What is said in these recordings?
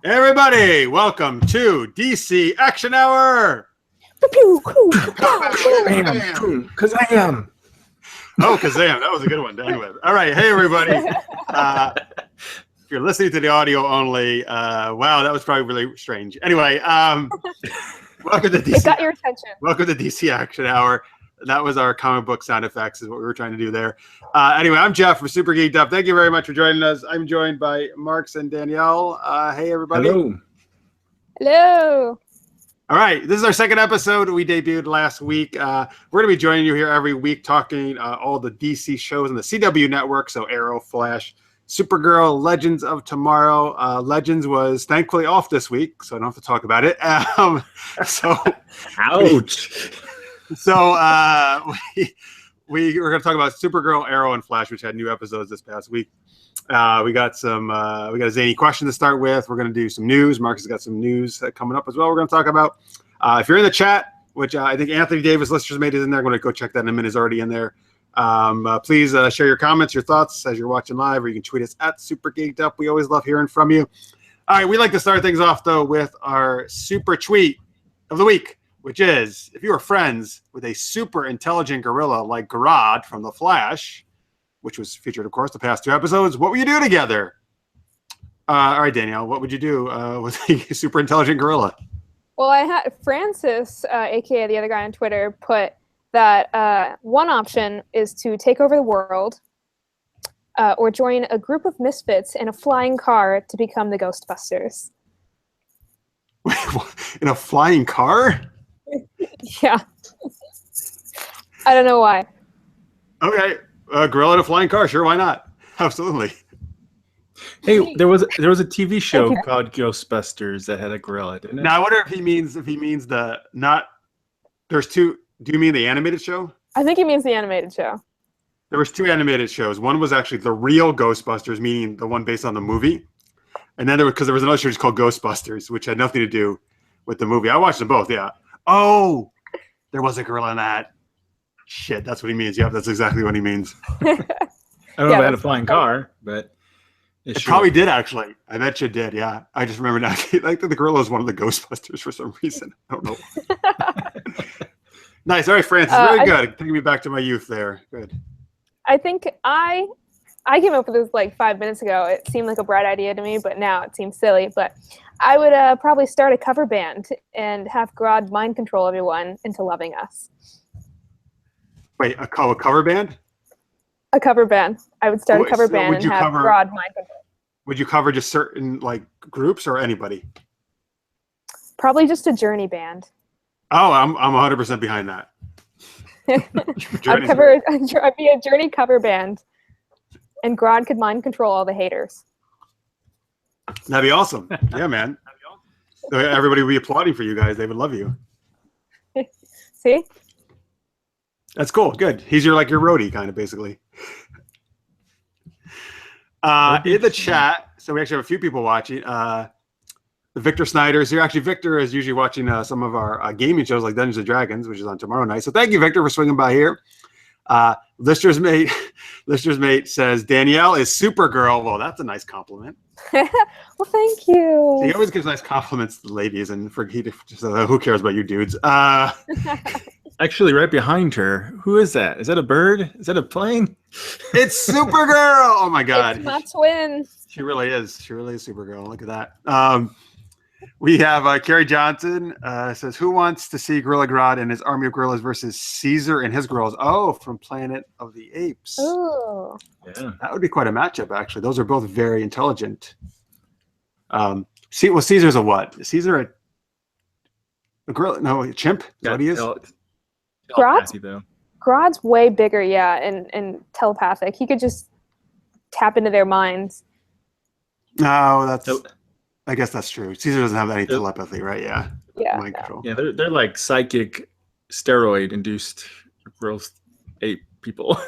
Everybody, welcome to DC Action Hour. Kazam. Oh, Kazam. That was a good one to end with. All right. Hey, everybody. If you're listening to the audio only, wow, that was probably really strange. Anyway, welcome to DC. It got your attention. Welcome to DC Action Hour. That was our comic book sound effects is what we were trying to do there. Anyway, I'm Jeff from Super Geeked Up. Thank you very much for joining us. I'm joined by Marks and Danielle. Hey, everybody. Hello. Hello. All right, this is our second episode. We debuted last week. We're going to be joining you here every week talking all the DC shows on the CW network. So Arrow, Flash, Supergirl, Legends of Tomorrow. Legends was thankfully off this week, so I don't have to talk about it. Ouch. So we were going to talk about Supergirl, Arrow, and Flash, which had new episodes this past week. We got a zany question to start with. We're going to do some news. Marcus has got some news coming up as well. We're going to talk about. If you're in the chat, which I think Anthony Davis Lister's made is in there. I'm going to go check that in a minute. Is already in there. Please share your comments, your thoughts as you're watching live, or you can tweet us at Super Geeked Up. We always love hearing from you. All right, we like to start things off though with our super tweet of the week, which is if you were friends with a super intelligent gorilla like Grodd from The Flash, which was featured, of course, the past two episodes, what would you do together? All right, Danielle, what would you do with a super intelligent gorilla? Well, I had Francis, aka the other guy on Twitter, put that one option is to take over the world or join a group of misfits in a flying car to become the Ghostbusters. In a flying car? Yeah. I don't know why. Okay. Gorilla in a flying car. Sure, why not? Absolutely. Hey, there was a TV show called Ghostbusters that had a gorilla, didn't it? Now I wonder if he means the not. There's two. Do you mean the animated show? I think he means the animated show. There was two animated shows. One was actually the real Ghostbusters, meaning the one based on the movie, and then there was another show just called Ghostbusters, which had nothing to do with the movie. I watched them both. Yeah. Oh, there was a gorilla in that. Shit, that's what he means. Yep, that's exactly what he means. I don't know if it had a flying car, but it probably did, actually. I bet you did, yeah. I just remember now. Like the gorilla is one of the Ghostbusters for some reason. I don't know. Nice. All right, Francis. Very good. Taking me back to my youth there. Good. I think I came up with this like 5 minutes ago. It seemed like a bright idea to me, but now it seems silly. But I would probably start a cover band and have Grodd mind control everyone into loving us. Wait, a cover band? A cover band. I would start a cover band and have Grodd mind control. Would you cover just certain like groups or anybody? Probably just a Journey band. Oh, I'm 100% behind that. I'd be a Journey cover band, and Grodd could mind control all the haters. That'd be awesome. Yeah, man. Everybody would be applauding for you guys. They would love you. See? That's cool. Good. He's your roadie, kind of, basically. In the chat, so we actually have a few people watching. Victor Snyder's here. Actually, Victor is usually watching some of our gaming shows like Dungeons & Dragons, which is on tomorrow night. So thank you, Victor, for swinging by here. Lister's mate says, Danielle is Supergirl. Well, that's a nice compliment. Well, thank you. He always gives nice compliments to the ladies, and who cares about you dudes? Actually, right behind her, who is that? Is that a bird? Is that a plane? It's Supergirl. Oh my God, it's my twin. She really is. She really is Supergirl. Look at that. We have Carrie Johnson says, who wants to see Gorilla Grodd and his army of gorillas versus Caesar and his gorillas? Oh, from Planet of the Apes. Oh, yeah, that would be quite a matchup. Actually, those are both very intelligent. Caesar's a what? Is Caesar a gorilla? No, a chimp. Is that what he is? Grodd's way bigger, yeah, and telepathic. He could just tap into their minds. No, I guess that's true. Caesar doesn't have any telepathy, right? Yeah. Yeah. Mind control. Yeah, they're like psychic steroid-induced growth ape people.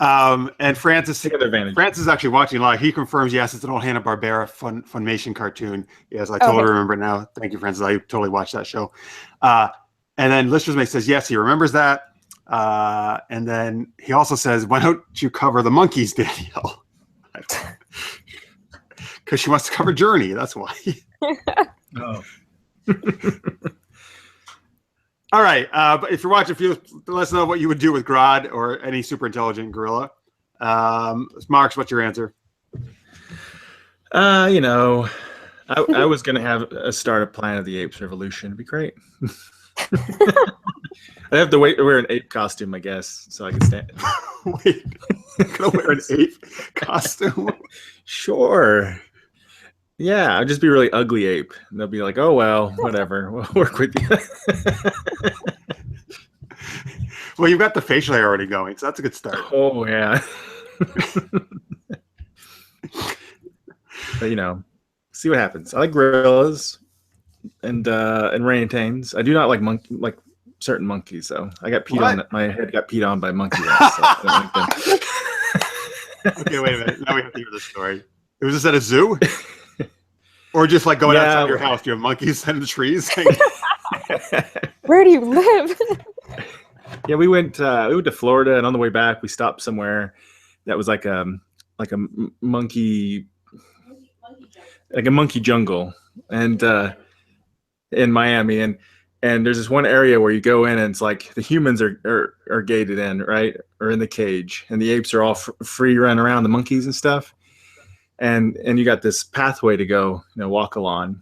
And Francis is actually watching live. He confirms, yes, it's an old Hanna-Barbera Funimation cartoon. Yes, I totally remember it now. Thank you, Francis. I totally watched that show. And then Lister's Mate says, yes, he remembers that. And then he also says, why don't you cover the monkeys, Danielle? Because she wants to cover Journey. That's why. Oh. All right. But if you're watching, let us know what you would do with Grodd or any super intelligent gorilla. Marks, what's your answer? You know, I was gonna have start a Planet of the Apes revolution. It'd be great. I have to wear an ape costume, I guess, so I can stand. Wait, you're gonna wear an ape costume? Sure. Yeah, I'll just be a really ugly ape. And they'll be like, "Oh well, whatever. We'll work with you." Well, you've got the facial hair already going, so that's a good start. Oh yeah. But you know, see what happens. I like gorillas and orangutans. I do not like certain monkeys though. I got peed on. My head got peed on by a monkey once. So I don't like them. Okay, wait a minute. Now we have to hear this story. It was just at a zoo, or just like going outside your house. Do you have monkeys in the trees? Where do you live? Yeah, we went to Florida, and on the way back, we stopped somewhere that was like a monkey, like a monkey jungle, and in Miami, and there's this one area where you go in, and it's like the humans are gated in, right, or in the cage, and the apes are all free run around, the monkeys and stuff, and you got this pathway to go, walk along,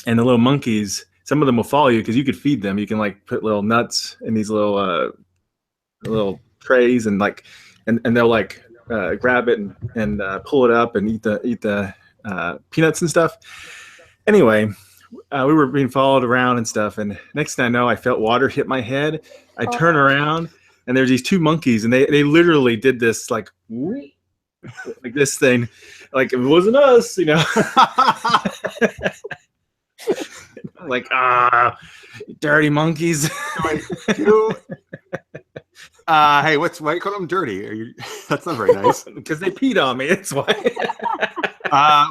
and the little monkeys. Some of them will follow you because you could feed them. You can like put little nuts in these little trays and they'll like grab it and pull it up and eat the peanuts and stuff. Anyway, we were being followed around and stuff. And next thing I know, I felt water hit my head. I turn around and there's these two monkeys and they literally did this like this thing, like it wasn't us, Like, dirty monkeys. Hey, why you call them dirty? That's not very nice. Because they peed on me. That's why.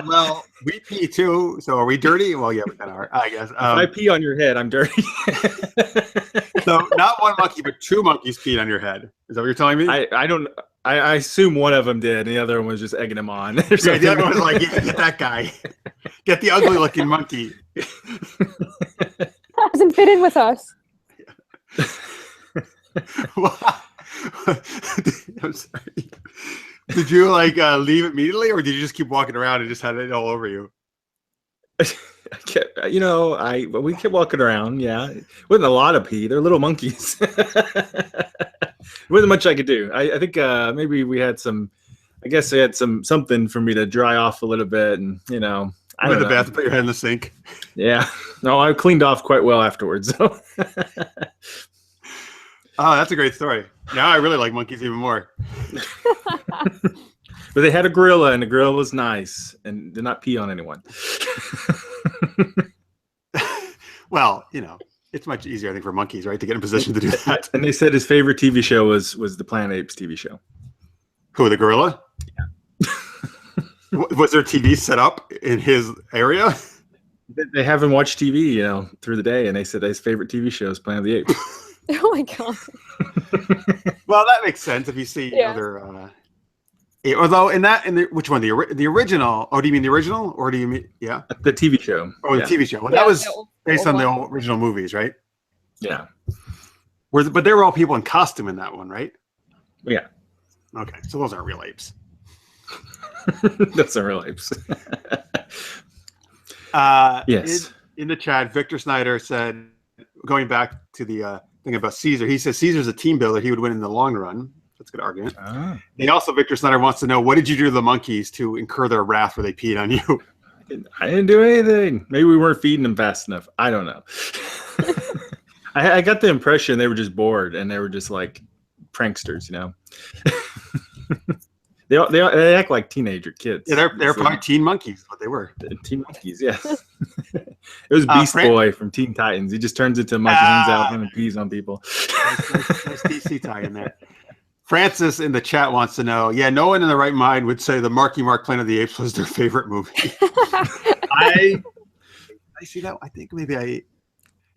Well, we pee too. So are we dirty? Well, yeah, we kind of are, I guess. If I pee on your head, I'm dirty. So not one monkey, but two monkeys peed on your head. Is that what you're telling me? I don't. I assume one of them did, and the other one was just egging him on. Yeah, the other one was like, get that guy. Get the ugly-looking monkey. Doesn't fit in with us. I'm sorry. Did you leave immediately, or did you just keep walking around and just had it all over you? I kept, we kept walking around. Yeah, it wasn't a lot of pee. They're little monkeys. There wasn't much I could do. I think maybe we had some. I guess they had something for me to dry off a little bit, and I don't know. In the bath, put your head in the sink. Yeah, no, I cleaned off quite well afterwards. So. Oh, that's a great story. Now I really like monkeys even more. But they had a gorilla, and the gorilla was nice and did not pee on anyone. Well, it's much easier, I think, for monkeys, right, to get in position to do that. And they said his favorite TV show was the Planet Apes TV show. Who, the gorilla? Yeah. Was there TV set up in his area? They haven't watched TV, through the day, and they said his favorite TV show is Planet of the Apes. Oh my god. Well, that makes sense if you see other. Although which one? The original? Oh, do you mean the original, or do you mean the TV show? Oh, the TV show. Well, that was based on the original movies, right? Yeah. But there were all people in costume in that one, right? Yeah. Okay, so those aren't real apes. That's not real apes. Yes. In the chat, Victor Snyder said, going back to the thing about Caesar, he says Caesar's a team builder. He would win in the long run. That's a good argument. And also, Victor Snyder wants to know, what did you do to the monkeys to incur their wrath where they peed on you? I didn't do anything. Maybe we weren't feeding them fast enough. I don't know. I got the impression they were just bored and they were just like pranksters, They act like teenager kids. Yeah, they're probably teen monkeys, what they were. Teen monkeys, yes. It was Beast Boy from Teen Titans. He just turns into a monkey, hangs out and pees on people. Nice DC tie in there. Francis in the chat wants to know, no one in the right mind would say the Marky Mark Planet of the Apes was their favorite movie. I see that. I think maybe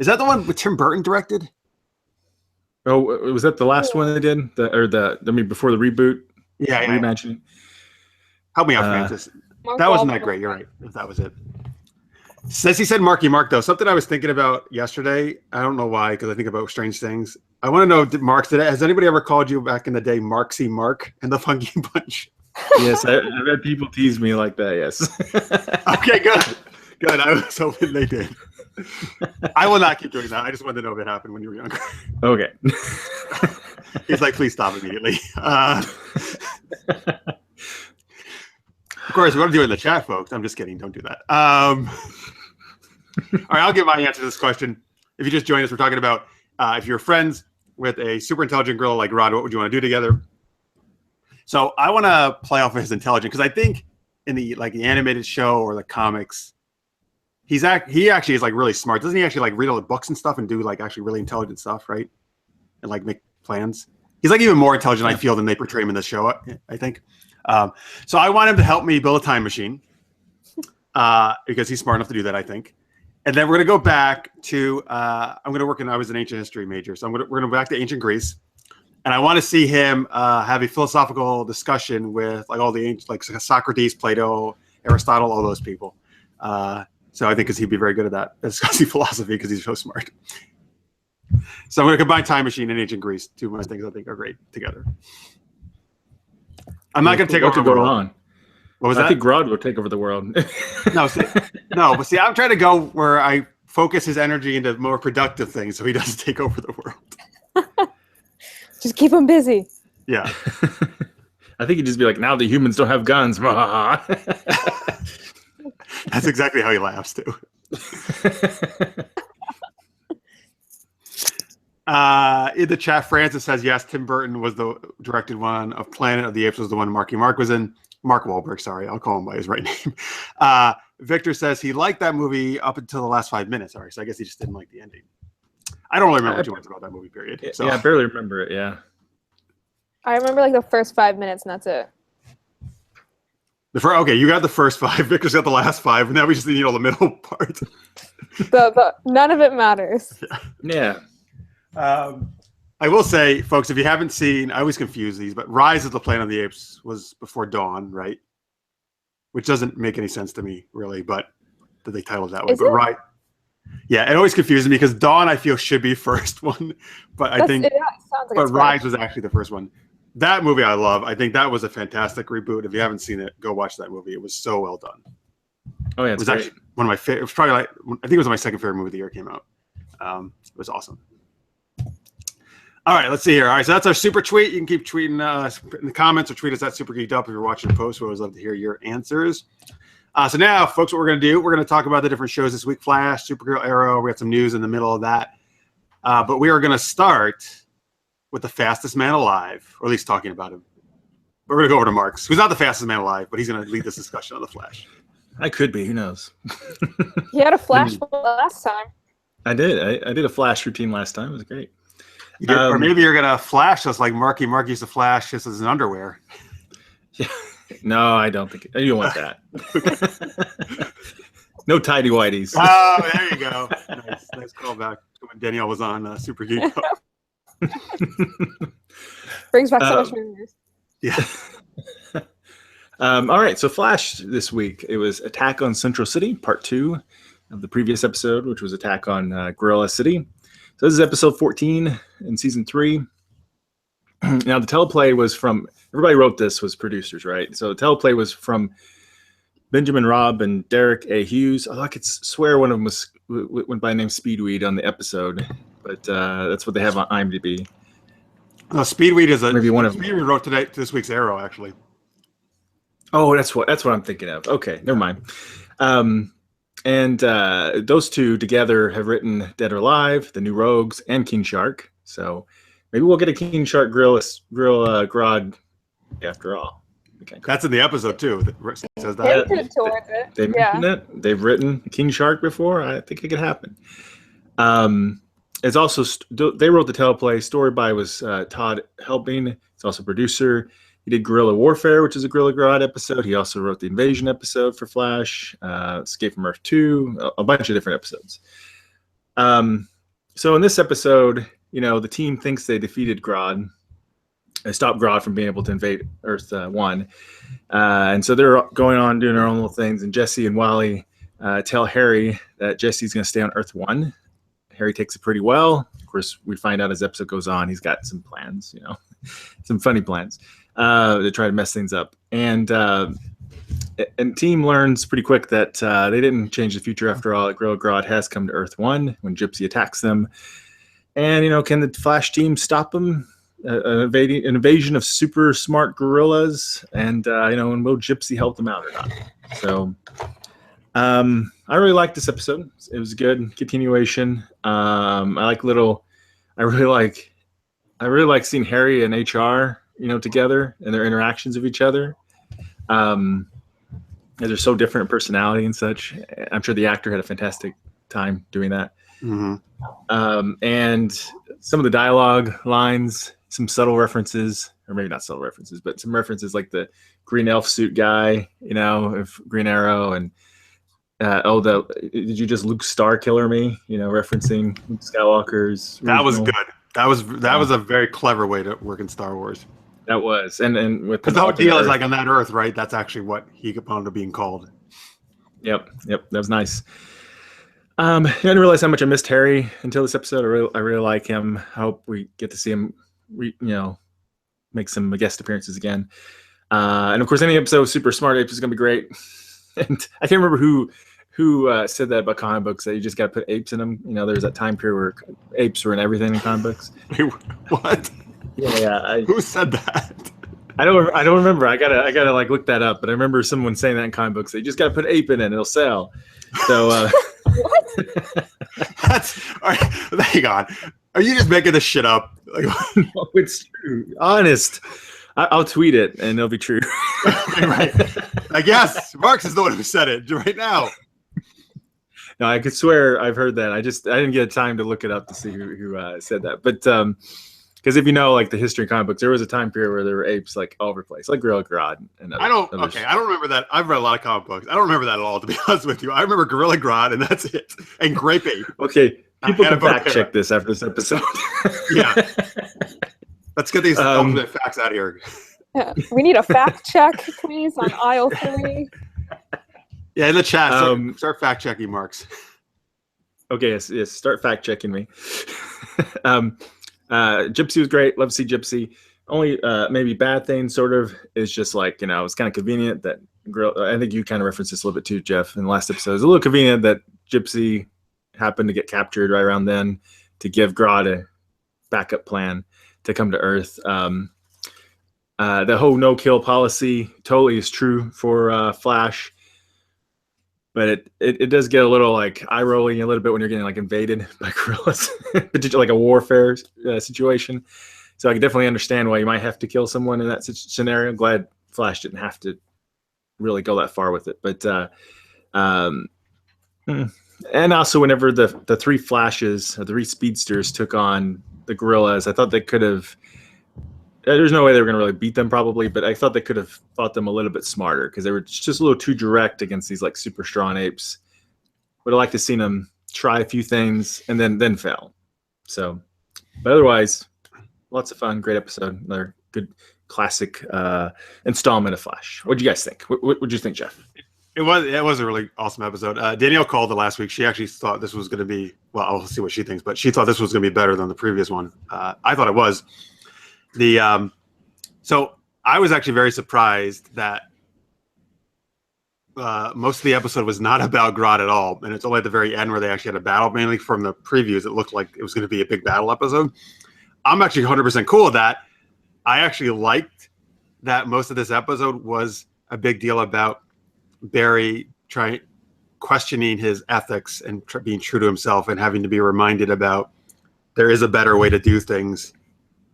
is that the one with Tim Burton directed? Oh, was that the last one they did? Before the reboot? Yeah. Reimagining. Help me out, Francis. Mark That wasn't that Wahlberg. great. You're right. If that was it. Since he said Marky Mark, though, something I was thinking about yesterday, I don't know why, because I think about strange things. I want to know, has anybody ever called you back in the day Marksy Mark and the Funky Bunch? Yes, I've had people tease me like that, yes. Okay, good. Good. I was hoping they did. I will not keep doing that. I just wanted to know if it happened when you were younger. Okay. He's like, please stop immediately. Of course, we want to do it in the chat, folks. I'm just kidding. Don't do that. All right, I'll give my answer to this question. If you just joined us, we're talking about if you're friends with a super intelligent gorilla like Grodd, what would you want to do together? So I want to play off of his intelligence because I think in the animated show or the comics, he actually is like really smart. Doesn't he actually like read all the books and stuff and do like actually really intelligent stuff, right? And like make plans. He's like even more intelligent, I feel, than they portray him in the show, I think. So I want him to help me build a time machine because he's smart enough to do that, I think. And then we're going to go back to, I was an ancient history major. So we're going to go back to ancient Greece. And I want to see him have a philosophical discussion with like all the ancient, like Socrates, Plato, Aristotle, all those people. So I think because he'd be very good at that, discussing philosophy because he's so smart. So I'm going to combine time machine and ancient Greece. Two of my things I think are great together. I'm not going to take over the world. What was that? I think Grodd will take over the world. But see, I'm trying to go where I focus his energy into more productive things so he doesn't take over the world. Just keep him busy. Yeah. I think he'd just be like, now the humans don't have guns. That's exactly how he laughs, too. In the chat, Francis says, yes, Tim Burton was the directed one of Planet of the Apes was the one Marky Mark was in. Mark Wahlberg, sorry. I'll call him by his right name. Victor says he liked that movie up until the last 5 minutes. All right, so I guess he just didn't like the ending. I don't really remember too much about that movie, period. So. Yeah, I barely remember it, yeah. I remember like the first 5 minutes, and that's it. Okay, you got the first 5. Victor's got the last 5, and now we just need all the middle part. None of it matters. Yeah. I will say, folks, if you haven't seen, I always confuse these, but Rise of the Planet of the Apes was before Dawn, right? Which doesn't make any sense to me, really, but that they titled it that way. But right. Yeah, it always confuses me because Dawn, I feel, should be first one, but I think, but Rise was actually the first one. That movie I love. I think that was a fantastic reboot. If you haven't seen it, go watch that movie. It was so well done. Oh yeah, it was actually one of my favorite. It was probably I think it was my second favorite movie of the year it came out. It was awesome. All right, let's see here. All right, so that's our super tweet. You can keep tweeting in the comments or tweet us at Super Geeked Up if you're watching the post. We always love to hear your answers. So now, folks, what we're going to do, we're going to talk about the different shows this week. Flash, Supergirl, Arrow. We got some news in the middle of that. But we are going to start with the fastest man alive, or at least talking about him. We're going to go over to Marks, who's not the fastest man alive, but he's going to lead this discussion on the Flash. I could be. Who knows? He had a Flash last time. I did. I did a Flash routine last time. It was great. Or maybe you're going to flash us like Marky Mark used to flash just as an underwear. Yeah. No, I don't think you don't want that. No tidy whities. Oh, there you go. Nice callback to when Danielle was on Super Geeked Up. Brings back so much memories. Yeah. All right, so Flash this week. It was Attack on Central City, part 2 of the previous episode, which was Attack on Gorilla City. So this is episode 14 in season 3. Now the teleplay was from, everybody wrote this was producers, right? So the teleplay was from Benjamin Robb and Derek A. Hughes. I could swear one of them went by the name Speedweed on the episode, but that's what they have on IMDb. Speedweed is maybe one of them. Speedweed wrote this week's Arrow, actually. Oh, that's what I'm thinking of. Okay, never mind. And those two together have written Dead or Alive, The New Rogues, and King Shark. So maybe we'll get a King Shark grill Grodd after all. Okay. That's in the episode too. It says that. They've written King Shark before. I think it could happen. It's also they wrote the teleplay. Story by was Todd Helping. It's also producer. He did Guerrilla Warfare, which is a Guerrilla Grodd episode. He also wrote the Invasion episode for Flash, Escape from Earth 2, a bunch of different episodes. So in this episode, the team thinks they defeated Grodd, stop Grodd from being able to invade Earth 1. And so they're going on doing their own little things. And Jesse and Wally tell Harry that Jesse's going to stay on Earth 1. Harry takes it pretty well. Of course, we find out as the episode goes on, he's got some plans, some funny plans to try to mess things up. And team learns pretty quick that they didn't change the future after all. Grodd has come to Earth 1 when Gypsy attacks them. And, can the Flash team stop them? An invasion of super smart gorillas, and and will Gypsy help them out or not? So I really liked this episode. It was a good continuation. I really like seeing Harry and HR together and their interactions of each other. They're so different in personality and such. I'm sure the actor had a fantastic time doing that. Mm-hmm. And some of the dialogue lines, some subtle references, or maybe not subtle references, but some references like the green elf suit guy, of Green Arrow, and did you just Luke Starkiller me? Referencing Luke Skywalker's. That was good. That was a very clever way to work in Star Wars. That was, and with the whole deal is like on that Earth, right? That's actually what he opponent are being called. Yep, that was nice. I didn't realize how much I missed Harry until this episode. I really like him. I hope we get to see him, make some guest appearances again. And of course, any episode of Super Smart Apes is going to be great. And I can't remember who said that about comic books, that you just got to put apes in them. There's that time period where apes were in everything in comic books. Wait, what? Yeah. Who said that? I don't remember. I gotta like look that up. But I remember someone saying that in comic books. You just got to put ape in it, and it'll sell. So. What? That's all right. Hang on. Are you just making this shit up? No, it's true. Honest. I'll tweet it and it'll be true. Right. I guess Marx is the one who said it right now. No, I could swear I've heard that. I didn't get time to look it up to see who said that. But because if like the history of comic books, there was a time period where there were apes like all over the place, like Gorilla Grodd and others. I don't remember that. I've read a lot of comic books. I don't remember that at all, to be honest with you. I remember Gorilla Grodd, and that's it. And Grape Ape. Okay, people can fact check this after this episode. Yeah. Let's get these ultimate facts out of here. Yeah. We need a fact check, please, on aisle 3. Yeah, in the chat, start fact checking, Marks. Okay, yes, start fact checking me. Gypsy was great. Love to see Gypsy. Only maybe bad thing sort of is just like, it's kind of convenient that I think you kind of referenced this a little bit too, Jeff, in the last episode. It's a little convenient that Gypsy happened to get captured right around then to give Grodd a backup plan to come to Earth. The whole no-kill policy totally is true for Flash. But it does get a little like eye-rolling a little bit when you're getting like invaded by gorillas, particularly like a warfare situation. So I can definitely understand why you might have to kill someone in that scenario. I'm glad Flash didn't have to really go that far with it. But and also whenever the three Flashes, or the three speedsters took on the gorillas, I thought they could have. There's no way they were going to really beat them probably, but I thought they could have fought them a little bit smarter because they were just a little too direct against these like super strong apes. Would have liked to seen them try a few things and then fail. So, but otherwise, lots of fun, great episode, another good classic installment of Flash. What do you guys think? What did you think, Jeff? It was a really awesome episode. Danielle called it last week. She actually thought this was going to be, well, I'll see what she thinks, but she thought this was going to be better than the previous one. I thought it was. So I was actually very surprised that most of the episode was not about Grodd at all, and it's only at the very end where they actually had a battle. Mainly from the previews, it looked like it was going to be a big battle episode. I'm actually 100% cool with that. I actually liked that most of this episode was a big deal about Barry questioning his ethics and being true to himself, and having to be reminded about there is a better way to do things.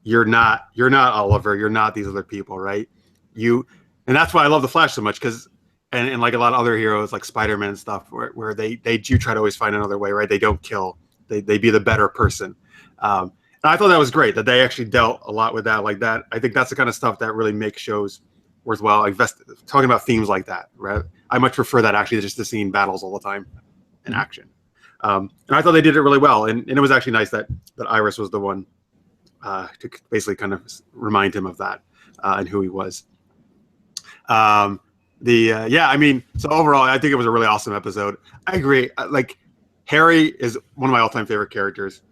You're not Oliver. You're not these other people, right? And that's why I love the Flash so much, because and like a lot of other heroes like Spider-Man and stuff, where they do try to always find another way, right? They don't kill. They be the better person. And I thought that was great that they actually dealt a lot with that like that. I think that's the kind of stuff that really makes shows worthwhile. Talking about themes like that, right? I much prefer that actually just to seeing battles all the time in action. And I thought they did it really well. And it was actually nice that Iris was the one to basically kind of remind him of that and who he was. So overall, I think it was a really awesome episode. I agree. Like, Harry is one of my all-time favorite characters.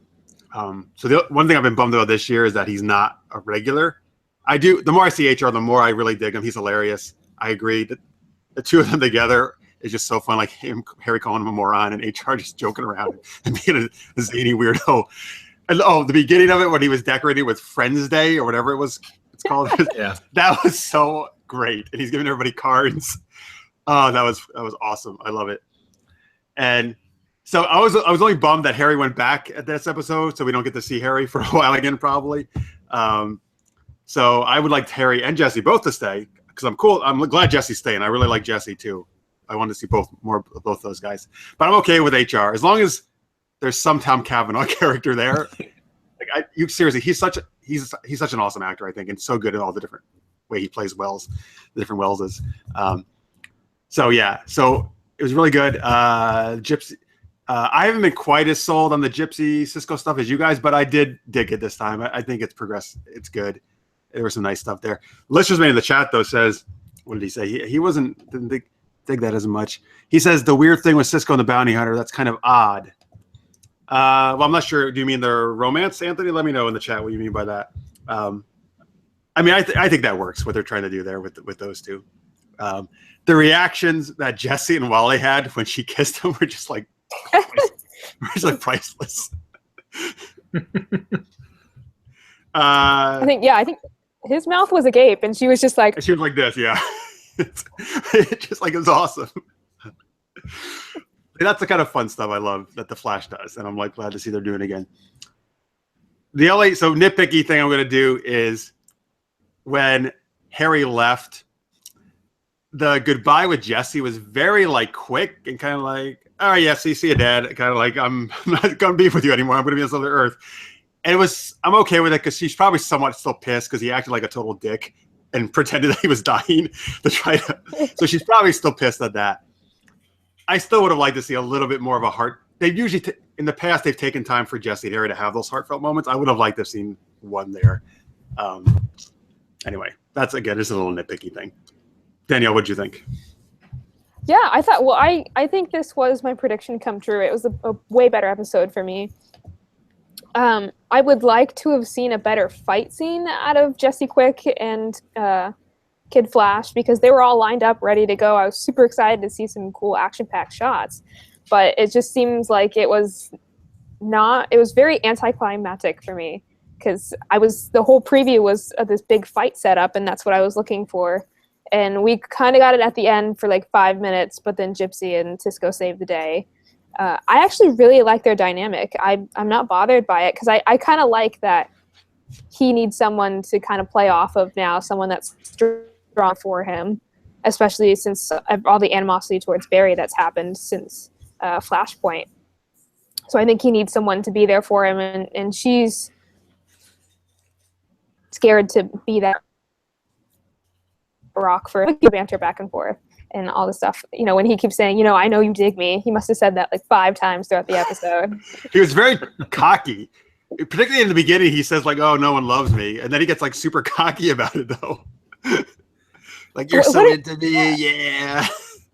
So the one thing I've been bummed about this year is that he's not a regular. The more I see HR, the more I really dig him. He's hilarious. I agree that the two of them together is just so fun. Like Harry calling him a moron and HR just joking around and being a zany weirdo. And the beginning of it when he was decorating with Friends Day or whatever it's called. Yeah, that was so great. And he's giving everybody cards. Oh, that was awesome. I love it. And so I was only bummed that Harry went back at this episode, so we don't get to see Harry for a while again, probably. So I would like Harry and Jesse both to stay because I'm cool. I'm glad Jesse's staying. I really like Jesse too. I want to see both those guys. But I'm okay with HR as long as there's some Tom Cavanaugh character there. Seriously, he's such an awesome actor, I think, and so good in all the different way he plays the different Welleses. So it was really good. Gypsy. I haven't been quite as sold on the Gypsy Cisco stuff as you guys, but I did dig it this time. I think it's progressed. It's good. There was some nice stuff there. Listeners made in the chat though says, what did he say? He didn't dig that as much. He says the weird thing with Cisco and the bounty hunter, that's kind of odd. Well, I'm not sure. Do you mean their romance, Anthony? Let me know in the chat what you mean by that. I mean, I think that works. What they're trying to do there with those two. The reactions that Jesse and Wally had when she kissed him were just like, priceless. I think his mouth was agape, and she was just like. She was like this, yeah. It's just like it's awesome. That's the kind of fun stuff I love that the Flash does, and I'm like glad to see they're doing it again. The only nitpicky thing I'm going to do is when Harry left, the goodbye with Jesse was very quick and kind of like, oh yeah, see you, Dad. Kind of like I'm not going to be with you anymore. I'm going to be on this other Earth. And I'm okay with it because she's probably somewhat still pissed because he acted like a total dick and pretended that he was dying to try to. So she's probably still pissed at that. I still would have liked to see a little bit more of a heart. They've usually, in the past, they've taken time for Jesse and Harry to have those heartfelt moments. I would have liked to have seen one there. Anyway, that's, again, just a little nitpicky thing. Danielle, what'd you think? Yeah, I thought, I think this was my prediction come true. It was a way better episode for me. I would like to have seen a better fight scene out of Jesse Quick and Kid Flash because they were all lined up, ready to go. I was super excited to see some cool action-packed shots, but it just seems like it was very anticlimactic for me because the whole preview was this big fight setup, and that's what I was looking for. And we kind of got it at the end for 5 minutes, but then Gypsy and Cisco saved the day. I actually really like their dynamic. I'm not bothered by it because I kind of like that he needs someone to kind of play off of now, someone that's strong for him, especially since all the animosity towards Barry that's happened since Flashpoint. So I think he needs someone to be there for him, and she's scared to be that rock for banter back and forth. And all the stuff, when he keeps saying, I know you dig me. He must have said that 5 times throughout the episode. He was very cocky. Particularly in the beginning, he says oh, no one loves me. And then he gets super cocky about it though. You're so into me, yeah.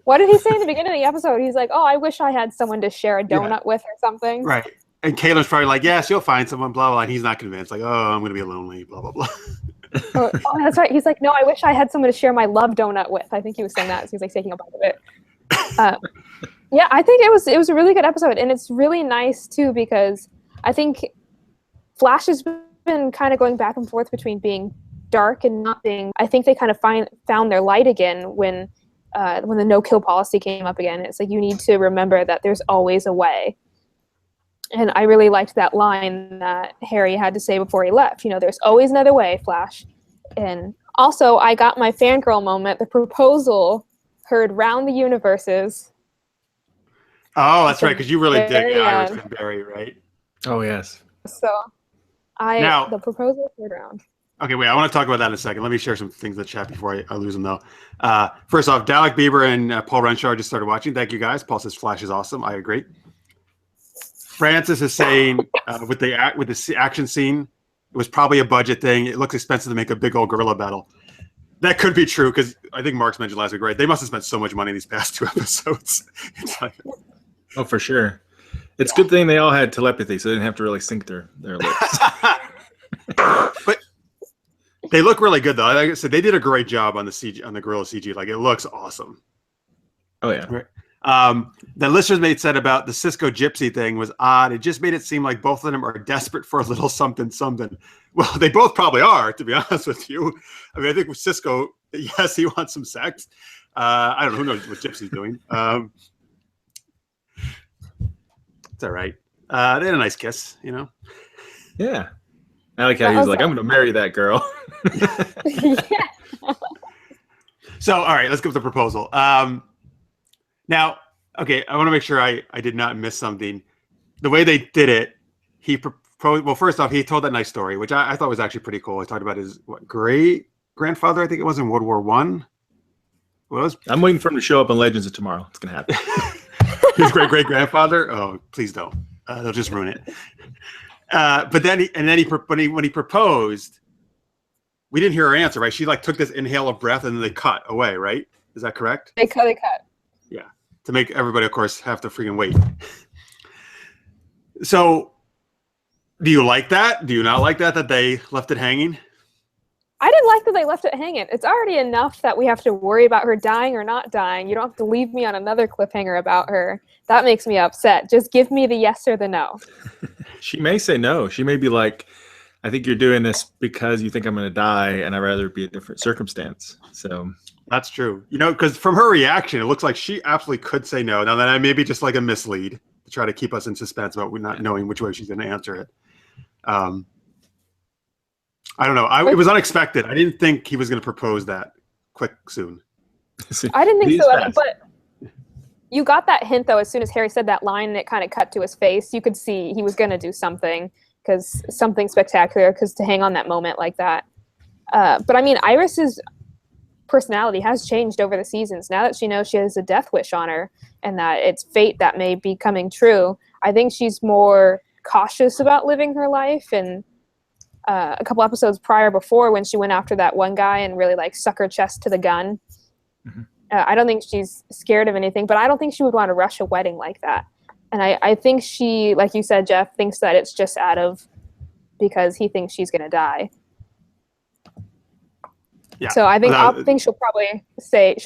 What did he say in the beginning of the episode? He's like, oh, I wish I had someone to share a donut with or something. Right. And Caitlin's probably like, yes, you'll find someone, blah, blah. And he's not convinced. Oh, I'm going to be lonely, blah, blah, blah. Oh, that's right. He's like, no, I wish I had someone to share my love donut with. I think he was saying that. So he's taking a bite of it. Yeah, I think it was a really good episode, and it's really nice too because I think Flash has been kind of going back and forth between being dark and not being. I think they kind of found their light again when the no-kill policy came up again. It's you need to remember that there's always a way. And I really liked that line that Harry had to say before he left. There's always another way, Flash. And also, I got my fangirl moment. The proposal heard round the universes. Oh, that's right, because you really dig Iris and Barry, right? Oh, yes. So, the proposal heard round. Okay, wait, I want to talk about that in a second. Let me share some things in the chat before I lose them, though. First off, Dalek Bieber and Paul Renshaw just started watching. Thank you, guys. Paul says Flash is awesome. I agree. Francis is saying with the action scene, It was probably a budget thing. It looks expensive to make a big old gorilla battle. That could be true because I think Mark's mentioned last week, right? They must have spent so much money these past 2 episodes. It's like, Oh, for sure. It's a good thing they all had telepathy, so they didn't have to really sync their lips. but they look really good, though. Like I said, they did a great job on the CG, on the gorilla CG. Like, it looks awesome. Oh, yeah. Right. The listeners said about the Cisco Gypsy thing was odd. It just made it seem like both of them are desperate for a little something. Well, they both probably are, to be honest with you. I mean, I think with Cisco, yes, he wants some sex. I don't know. Who knows what Gypsy's doing? It's all right. They had a nice kiss, you know? Yeah. I like how he was like, I'm going to marry that girl. Yeah. So, all right, let's go with the proposal. Now, okay, I want to make sure I did not miss something. The way they did it, he proposed. Well, first off, he told that nice story, which I thought was actually pretty cool. He talked about his great grandfather, I think it was, in World War One. I'm waiting for him to show up in Legends of Tomorrow. It's going to happen. His great grandfather? Oh, please don't. They'll just ruin it. But then, when he proposed, we didn't hear her answer, right? She like took this inhale of breath and then they cut away, right? Is that correct? They cut. Yeah, to make everybody, of course, have to freaking wait. So, do you like that? Do you not like that they left it hanging? I didn't like that they left it hanging. It's already enough that we have to worry about her dying or not dying. You don't have to leave me on another cliffhanger about her. That makes me upset. Just give me the yes or the no. She may say no. She may be like, I think you're doing this because you think I'm going to die, and I'd rather it be a different circumstance. So that's true. You know, because from her reaction, it looks like she absolutely could say no. Now, that may be just like a mislead to try to keep us in suspense about not knowing which way she's going to answer it. I don't know. It was unexpected. I didn't think he was going to propose that soon. I didn't think so, but you got that hint, though, as soon as Harry said that line and it kind of cut to his face. You could see he was going to do something, because something spectacular, because to hang on that moment like that. But, I mean, Iris's personality has changed over the seasons. Now that she knows she has a death wish on her and that it's fate that may be coming true, I think she's more cautious about living her life. And a couple episodes before, when she went after that one guy and really like stuck her chest to the gun, I don't think she's scared of anything, but I don't think she would want to rush a wedding like that. And I think she, like you said, Jeff, thinks that it's just because he thinks she's going to die. Yeah. So I think she'll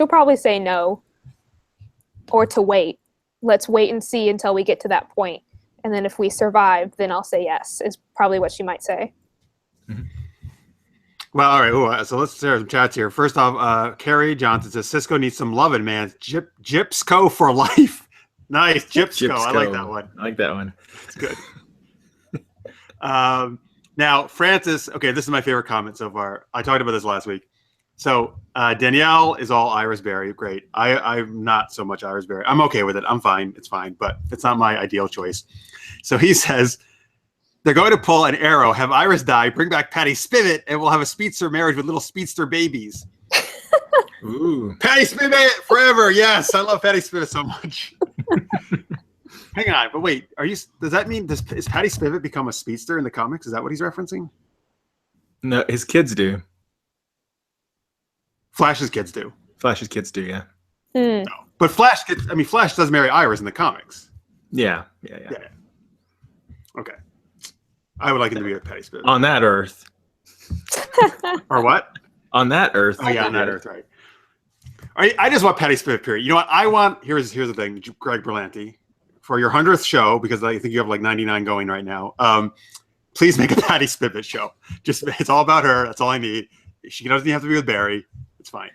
probably say no, or to wait. Let's wait and see until we get to that point. And then if we survive, then I'll say yes, is probably what she might say. Well, all right. Ooh, so let's share some chats here. First off, Carrie Johnson says Cisco needs some loving, man. Gypsco for life. Nice, Gypsco. I like that one. I like that one. It's good. Now, Francis. Okay, this is my favorite comment so far. I talked about this last week. So Danielle is all Iris Berry. Great. I'm not so much Iris Berry. I'm okay with it. I'm fine. It's fine, but it's not my ideal choice. So he says, they're going to pull an arrow, have Iris die, bring back Patty Spivot, and we'll have a speedster marriage with little speedster babies. Ooh. Patty Spivot forever. Yes, I love Patty Spivot so much. Hang on, but wait, does that mean is Patty Spivot become a speedster in the comics? Is that what he's referencing? No, his kids do. Flash's kids do. Flash's kids do, yeah. No. But Flash does marry Iris in the comics. Yeah. Okay. I would like him to be a Patty Spivot. On that Earth. Or what? On that Earth. Oh, yeah, on that Earth, right. I just want Patty Spivot, period. You know what? Here's the thing, Greg Berlanti. For your 100th show, because I think you have like 99 going right now, please make a Patty Spivot show. It's all about her. That's all I need. She doesn't have to be with Barry. It's fine.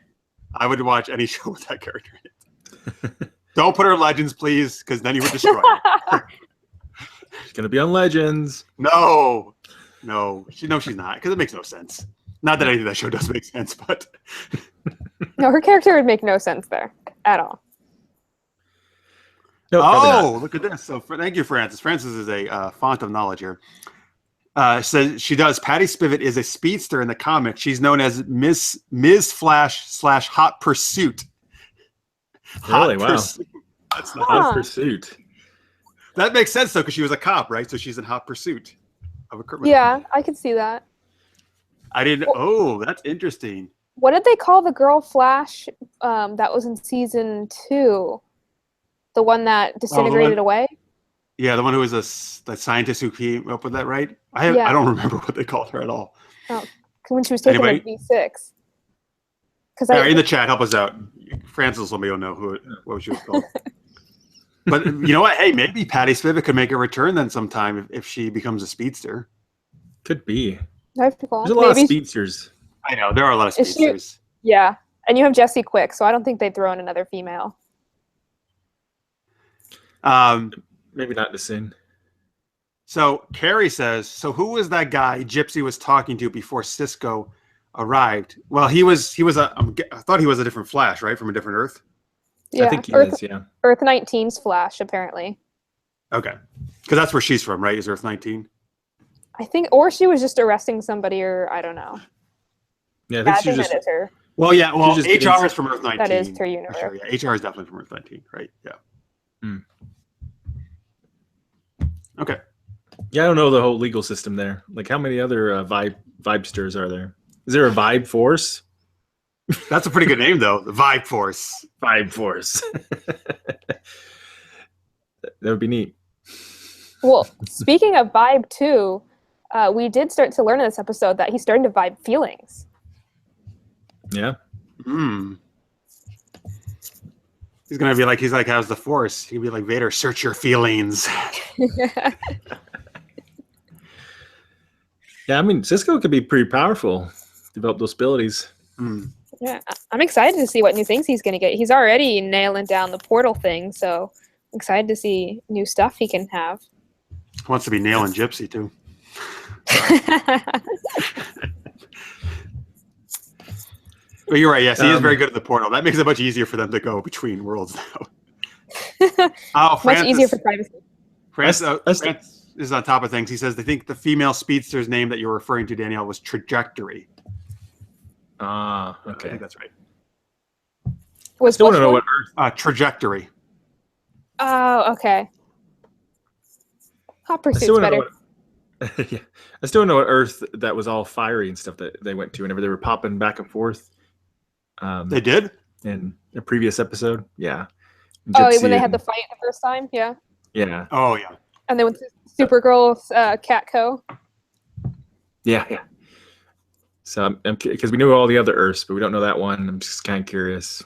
I would watch any show with that character in it. Don't put her in Legends, please, because then you would destroy her. She's going to be on Legends. No. She's not, because it makes no sense. Not that anything that show does make sense, but... No, her character would make no sense there at all. No, look at this. So thank you, Francis. Francis is a font of knowledge here. Says she does. Patty Spivot is a speedster in the comic. She's known as Ms. Flash / Hot Pursuit. Really? Wow. Pursuit. That's not Hot Pursuit. That makes sense though, because she was a cop, right? So she's in Hot Pursuit. of a criminal. Yeah, I could see that. I didn't. Oh, that's interesting. What did they call the girl Flash that was in season 2? The one that disintegrated away? Yeah, the one who was the scientist who came up with that, right? I don't remember what they called her at all. Oh, when she was taking the V6. In the chat, help us out. Francis will know what she was called. But you know what? Hey, maybe Patty Spivak could make a return then sometime if she becomes a speedster. Could be. That'd be cool. There's a lot of speedsters. I know there are a lot of speedsters. Yeah, and you have Jessie Quick, so I don't think they'd throw in another female. Maybe not the same. So Carrie says, so who was that guy Gypsy was talking to before Cisco arrived? Well, I thought he was a different Flash, right? From a different Earth? Yeah. I think he is, yeah. Earth 19's Flash, apparently. Okay. Because that's where she's from, right? Is Earth 19? I think, or she was just arresting somebody, or I don't know. Yeah, I think that is her. Well, yeah, HR is from Earth 19. That is her universe. Sure, yeah. HR is definitely from Earth 19, right? Yeah. Okay. Yeah, I don't know the whole legal system there. Like, how many other vibesters are there? Is there a Vibe Force? That's a pretty good name, though. The Vibe Force. Vibe Force. That would be neat. Well, speaking of vibe, too, we did start to learn in this episode that he's starting to vibe feelings. Yeah. He's going to be like, how's the Force? He'll be like, Vader, search your feelings. Yeah, I mean, Cisco could be pretty powerful. Develop those abilities. Yeah, I'm excited to see what new things he's going to get. He's already nailing down the portal thing, so I'm excited to see new stuff he can have. He wants to be nailing Gypsy, too. But you're right, yes, he is very good at the portal. That makes it much easier for them to go between worlds now. Much easier for privacy. France is on top of things. He says they think the female speedster's name that you're referring to, Danielle, was Trajectory. Okay. I think that's right. Was still want to know what Earth? Trajectory. Oh, okay. Hot Pursuit's better. Yeah. I still don't know what Earth that was all fiery and stuff that they went to whenever they were popping back and forth. They did? In a previous episode. Yeah. Gypsy when they had the fight the first time? Yeah. Yeah. Oh, yeah. And then with Supergirl's Catco. Yeah. So, because we knew all the other Earths, but we don't know that one. I'm just kind of curious.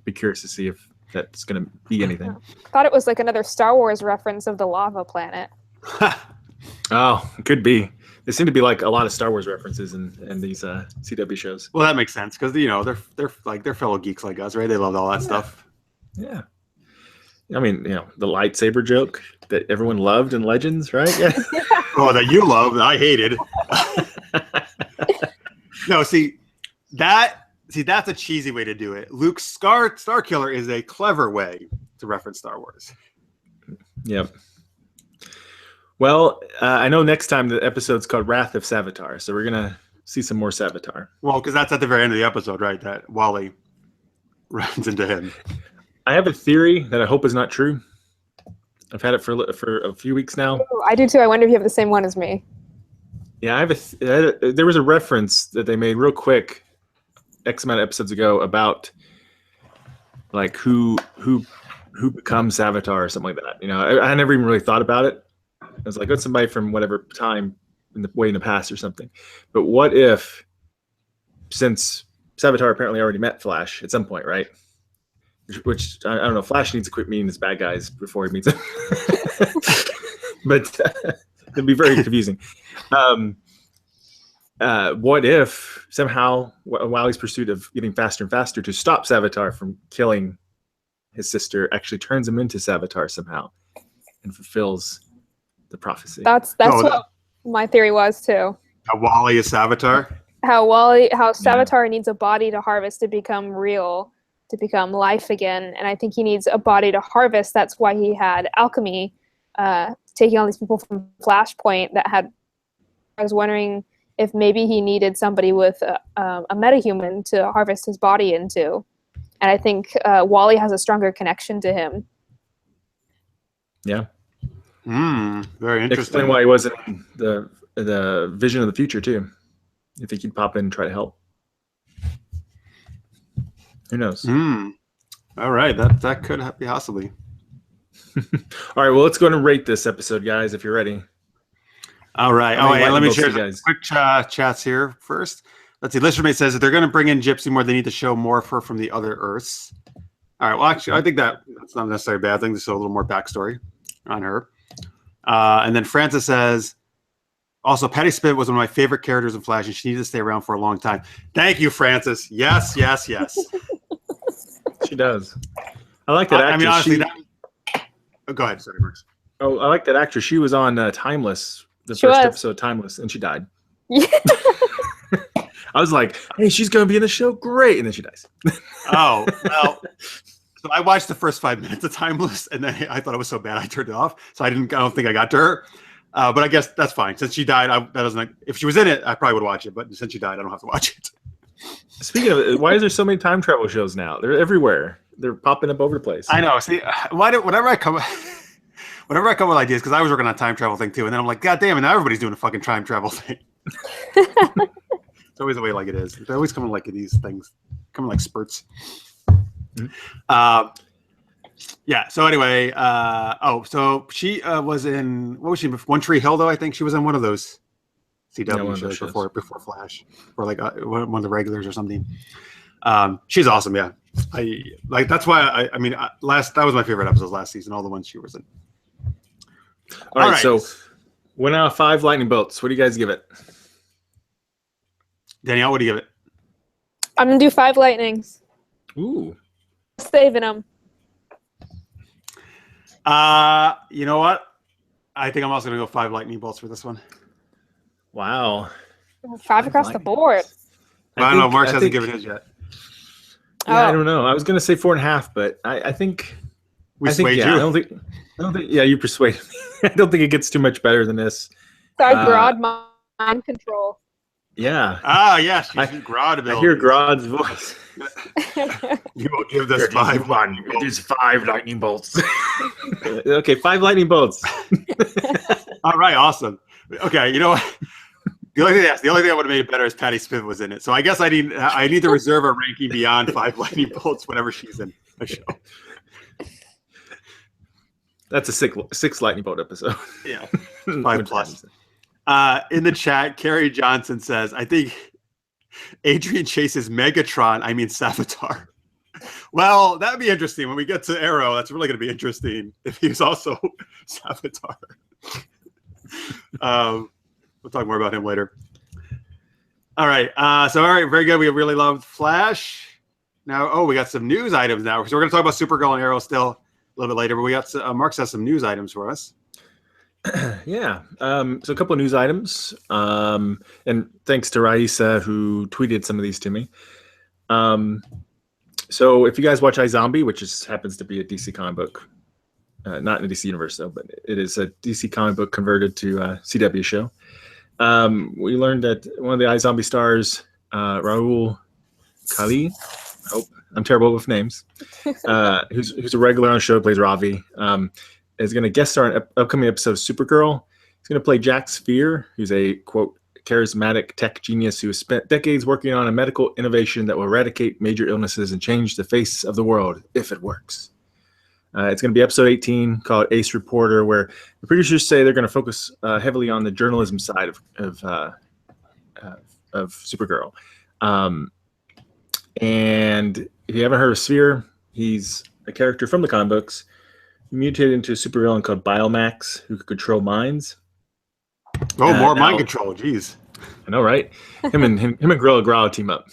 Be curious to see if that's going to be anything. I thought it was like another Star Wars reference of the lava planet. Oh, it could be. There seem to be like a lot of Star Wars references in these CW shows. Well, that makes sense because they're fellow geeks like us, right? They love all that stuff. Yeah. I mean, the lightsaber joke that everyone loved in Legends, right? Yeah. Oh, that you loved, I hated. No, that's a cheesy way to do it. Luke's Star Killer is a clever way to reference Star Wars. Yep. Well, I know next time the episode's called Wrath of Savitar, so we're gonna see some more Savitar. Well, because that's at the very end of the episode, right? That Wally runs into him. I have a theory that I hope is not true. I've had it for a few weeks now. Ooh, I do too. I wonder if you have the same one as me. Yeah, there was a reference that they made real quick, X amount of episodes ago, about like who becomes Savitar or something like that. I never even really thought about it. I was like, oh, somebody from whatever time in the past or something. But what if, since Savitar apparently already met Flash at some point, right? Which I don't know. Flash needs to quit meeting his bad guys before he meets them. But it'd be very confusing. What if somehow Wally's pursuit of getting faster and faster to stop Savitar from killing his sister actually turns him into Savitar somehow and fulfills the prophecy? That's what my theory was too. How Wally is Savitar? How Savitar needs a body to harvest to become real, to become life again, and I think he needs a body to harvest. That's why he had alchemy, taking all these people from Flashpoint that had. I was wondering if maybe he needed somebody with a metahuman to harvest his body into, and I think Wally has a stronger connection to him. Yeah. Very interesting. Explain why he wasn't in the the Vision of the future too. You think he'd pop in and try to help? Who knows? All right, that could be possibly. All right, well, let's go ahead and rate this episode, guys, if you're ready. All right. Let me share guys. Quick chats here first. Let's see. Listenermate says that they're going to bring in Gypsy more. They need to show more of her from the other Earths. All right. Well, actually, I think that's not necessarily a bad thing to show a little more backstory on her. And then Francis says, also, Patty Smith was one of my favorite characters in Flash, and she needed to stay around for a long time. Thank you, Francis. Yes. She does. I like that actress. I mean, honestly, go ahead. Sorry, Marks. Oh, I like that actress. She was on Timeless, the She first was. episode of Timeless, and she died. Yeah. I was like, hey, she's going to be in the show. Great. And then she dies. Oh, well. So I watched the first 5 minutes of Timeless, and then I thought it was so bad I turned it off. So I don't think I got to her. But I guess that's fine. Since she died, if she was in it, I probably would watch it. But since she died, I don't have to watch it. Speaking of it, why is there so many time travel shows now? They're everywhere. They're popping up over the place. I know. See, whenever I come with ideas, because I was working on a time travel thing too, and then I'm like, God damn it, now everybody's doing a fucking time travel thing. It's always the way like it is. They're always coming like these things, coming like spurts. Mm-hmm. Yeah. So anyway, so she was in, what was she? One Tree Hill, though. I think she was in one of those CW shows before Flash, or like one of the regulars or something. She's awesome. Yeah. I like. That's why that was my favorite episodes last season. All the ones she was in. All right. So 1 out of 5 lightning bolts. What do you guys give it? Danielle, what do you give it? I'm gonna do 5 lightnings. Ooh. Saving them. You know what? I think I'm also gonna go 5 lightning bolts for this one. Wow. 5 across the board. I don't know. Mark hasn't given his yet. Yeah, I don't know. I was gonna say 4.5, but I think we swayed you. I don't think. Yeah, you persuaded me. I don't think it gets too much better than this. Sorry, Grodd mind control. Yeah. Yes. Grodd ability. I hear Grodd's voice. You won't give this 5 lightning bolts. There's 5 lightning bolts. Okay, 5 lightning bolts. All right, awesome. Okay, you know what? The only thing I would have made it better is Patty Smith was in it. So I guess I need to reserve a ranking beyond 5 lightning bolts whenever she's in a show. That's a 6 lightning bolt episode. Yeah, 5 plus. In the chat, Carrie Johnson says, I think Adrian chases Megatron, Savitar. Well, that'd be interesting. When we get to Arrow, that's really going to be interesting if he's also Savitar. We'll talk more about him later. All right. Very good. We really loved Flash. Now, we got some news items now. So we're going to talk about Supergirl and Arrow still a little bit later, but we got Mark has some news items for us. Yeah. So a couple of news items. And thanks to Raisa who tweeted some of these to me. So if you guys watch iZombie, which happens to be a DC comic book, not in the DC universe though, but it is a DC comic book converted to a CW show. We learned that one of the iZombie stars, Raul Kali, I'm terrible with names, who's a regular on the show, plays Ravi, is going to guest star in an upcoming episode of Supergirl. He's going to play Jack Sphere, who's a, quote, charismatic tech genius who has spent decades working on a medical innovation that will eradicate major illnesses and change the face of the world if it works. It's going to be episode 18 called Ace Reporter, where the producers say they're going to focus heavily on the journalism side of Supergirl. And if you haven't heard of Sphere, he's a character from the comic books. He mutated into a supervillain called Biomax, who could control minds. More mind control. Jeez. I know, right? Him and Gorilla Grodd team up.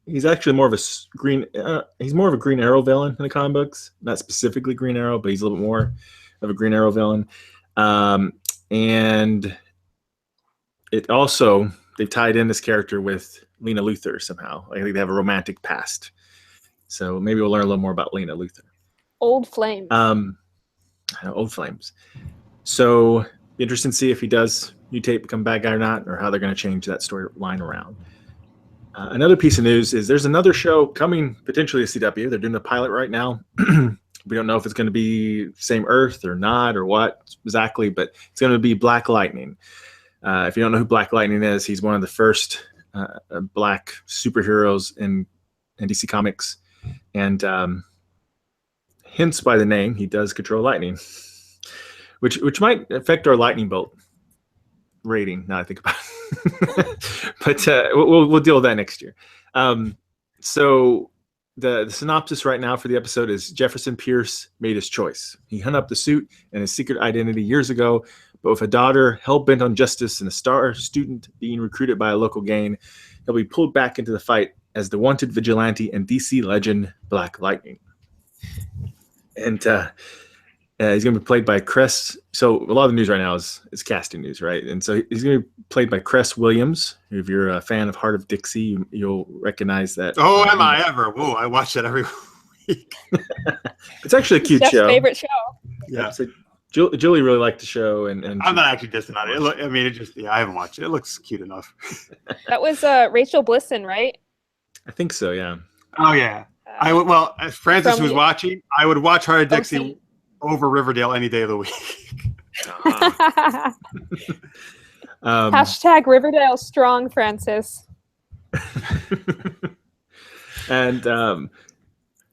He's actually more of a Green Arrow villain in the comic books. Not specifically Green Arrow, but he's a little bit more of a Green Arrow villain. And it also, they've tied in this character with Lena Luthor somehow. I think they have a romantic past. So maybe we'll learn a little more about Lena Luthor. Old Flames. Old Flames. So be interesting to see if he does mutate, become a bad guy or not, or how they're going to change that storyline around. Another piece of news is there's another show coming potentially to CW. They're doing a pilot right now We don't know if it's going to be same Earth or not or what exactly, but it's going to be Black Lightning. If you don't know who Black Lightning is, he's one of the first black superheroes in DC Comics. And hence by the name, he does control lightning, which might affect our lightning bolt rating, now I think about it. But we'll deal with that next year. So the synopsis right now for the episode is Jefferson Pierce made his choice. He hung up the suit and his secret identity years ago, but with a daughter hell-bent on justice and a star student being recruited by a local gang, he'll be pulled back into the fight as the wanted vigilante and DC legend Black Lightning. And he's going to be played by Cress. So a lot of the news right now is casting news, right? And so he's going to be played by Cress Williams. If you're a fan of Heart of Dixie, you'll recognize that. Oh, am I ever? Whoa, I watch that every week. It's actually a cute Jeff's show. favorite show. Yeah. So Julie really liked the show. And I'm not actually dissing on it. I haven't watched it. It looks cute enough. That was Rachel Blisson, right? I think so, yeah. Oh, yeah. I would. Well, as Francis was watching, I would watch Heart of Dixie over Riverdale any day of the week. Hashtag Riverdale strong, Francis. And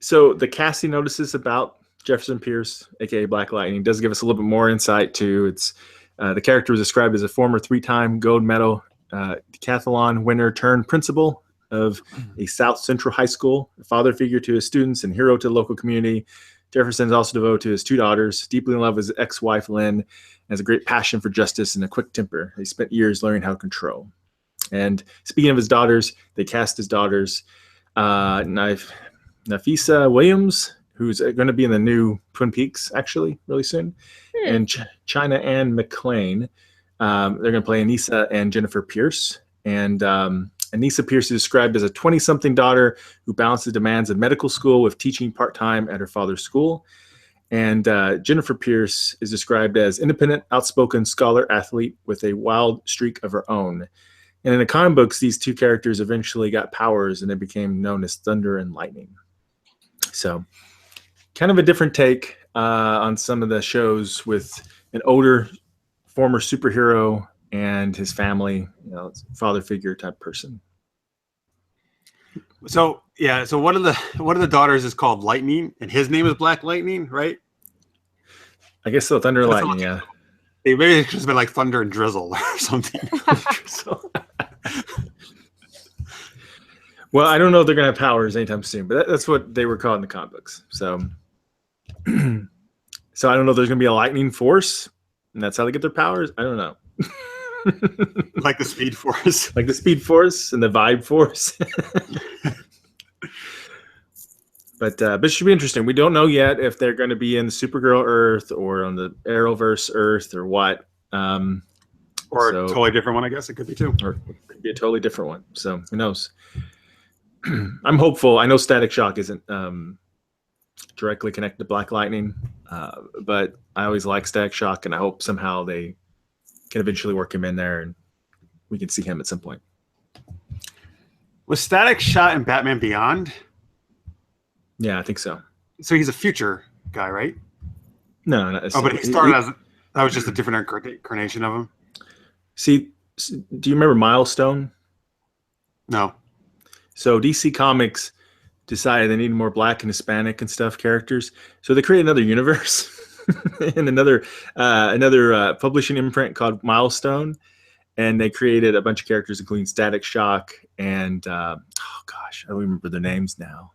so the casting notices about Jefferson Pierce, aka Black Lightning, does give us a little bit more insight to it's the character was described as a former 3-time gold medal decathlon winner turned principal of a South Central high school, a father figure to his students and hero to the local community. Jefferson is also devoted to his 2 daughters, deeply in love with his ex-wife Lynn, and has a great passion for justice and a quick temper. He spent years learning how to control. And speaking of his daughters, they cast his daughters, Nafisa Williams, who's going to be in the new Twin Peaks, actually, really soon, and China Ann McClain. They're going to play Anissa and Jennifer Pierce. And Anissa Pierce is described as a 20-something daughter who balances demands of medical school with teaching part-time at her father's school. And Jennifer Pierce is described as independent, outspoken scholar athlete with a wild streak of her own. And in the comic books, these 2 characters eventually got powers and they became known as Thunder and Lightning. So kind of a different take on some of the shows with an older former superhero and his family, father figure type person. So yeah, so one of the daughters is called Lightning, and his name is Black Lightning, right? I guess so. Thunder and Lightning, yeah. Maybe it's just been like Thunder and Drizzle or something. Well, I don't know if they're gonna have powers anytime soon, but that's what they were called in the comic books. So, so I don't know if there's gonna be a lightning force, and that's how they get their powers. I don't know. Like the Speed Force. Like the Speed Force and the Vibe Force. But it should be interesting. We don't know yet if they're going to be in the Supergirl Earth or on the Arrowverse Earth or what. Or a totally different one, I guess. It could be too. Or it could be a totally different one. So who knows? I'm hopeful. I know Static Shock isn't directly connected to Black Lightning, but I always like Static Shock, and I hope somehow they can eventually work him in there and we can see him at some point. Was Static Shock in Batman Beyond? Yeah, I think so. So he's a future guy, right? No. But he started as that was just a different incarnation of him. See, do you remember Milestone? No. So DC Comics decided they needed more Black and Hispanic and stuff characters, so they created another universe. And another publishing imprint called Milestone, and they created a bunch of characters, including Static Shock and I don't remember their names now.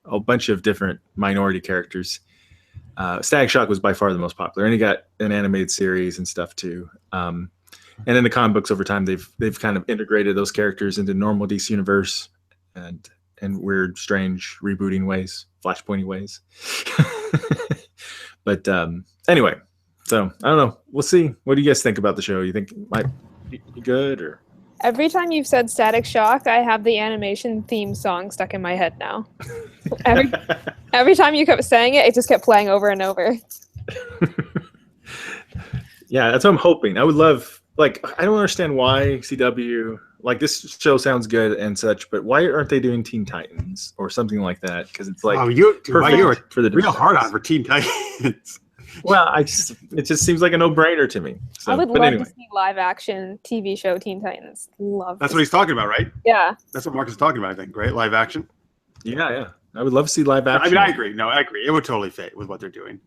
A bunch of different minority characters. Static Shock was by far the most popular, and he got an animated series and stuff too. And in the comic books over time, they've kind of integrated those characters into normal DC universe and weird, strange rebooting ways, flashpointy ways. But anyway, so I don't know. We'll see. What do you guys think about the show? You think it might be good or? Every time you've said Static Shock, I have the animation theme song stuck in my head now. Every time you kept saying it, it just kept playing over and over. Yeah, that's what I'm hoping. I would love, I don't understand why CW like this show sounds good and such, but why aren't they doing Teen Titans or something like that? Because it's like you were for the real hard on Democrats. for Teen Titans. Well, it just seems like a no-brainer to me. So, I would but love anyway. to see live action TV show Teen Titans. Love. That's what he's talking about, right? Yeah. That's what Marcus is talking about, I think, right? Live action. Yeah. I would love to see live action. I mean, I agree. No, I agree. It would totally fit with what they're doing.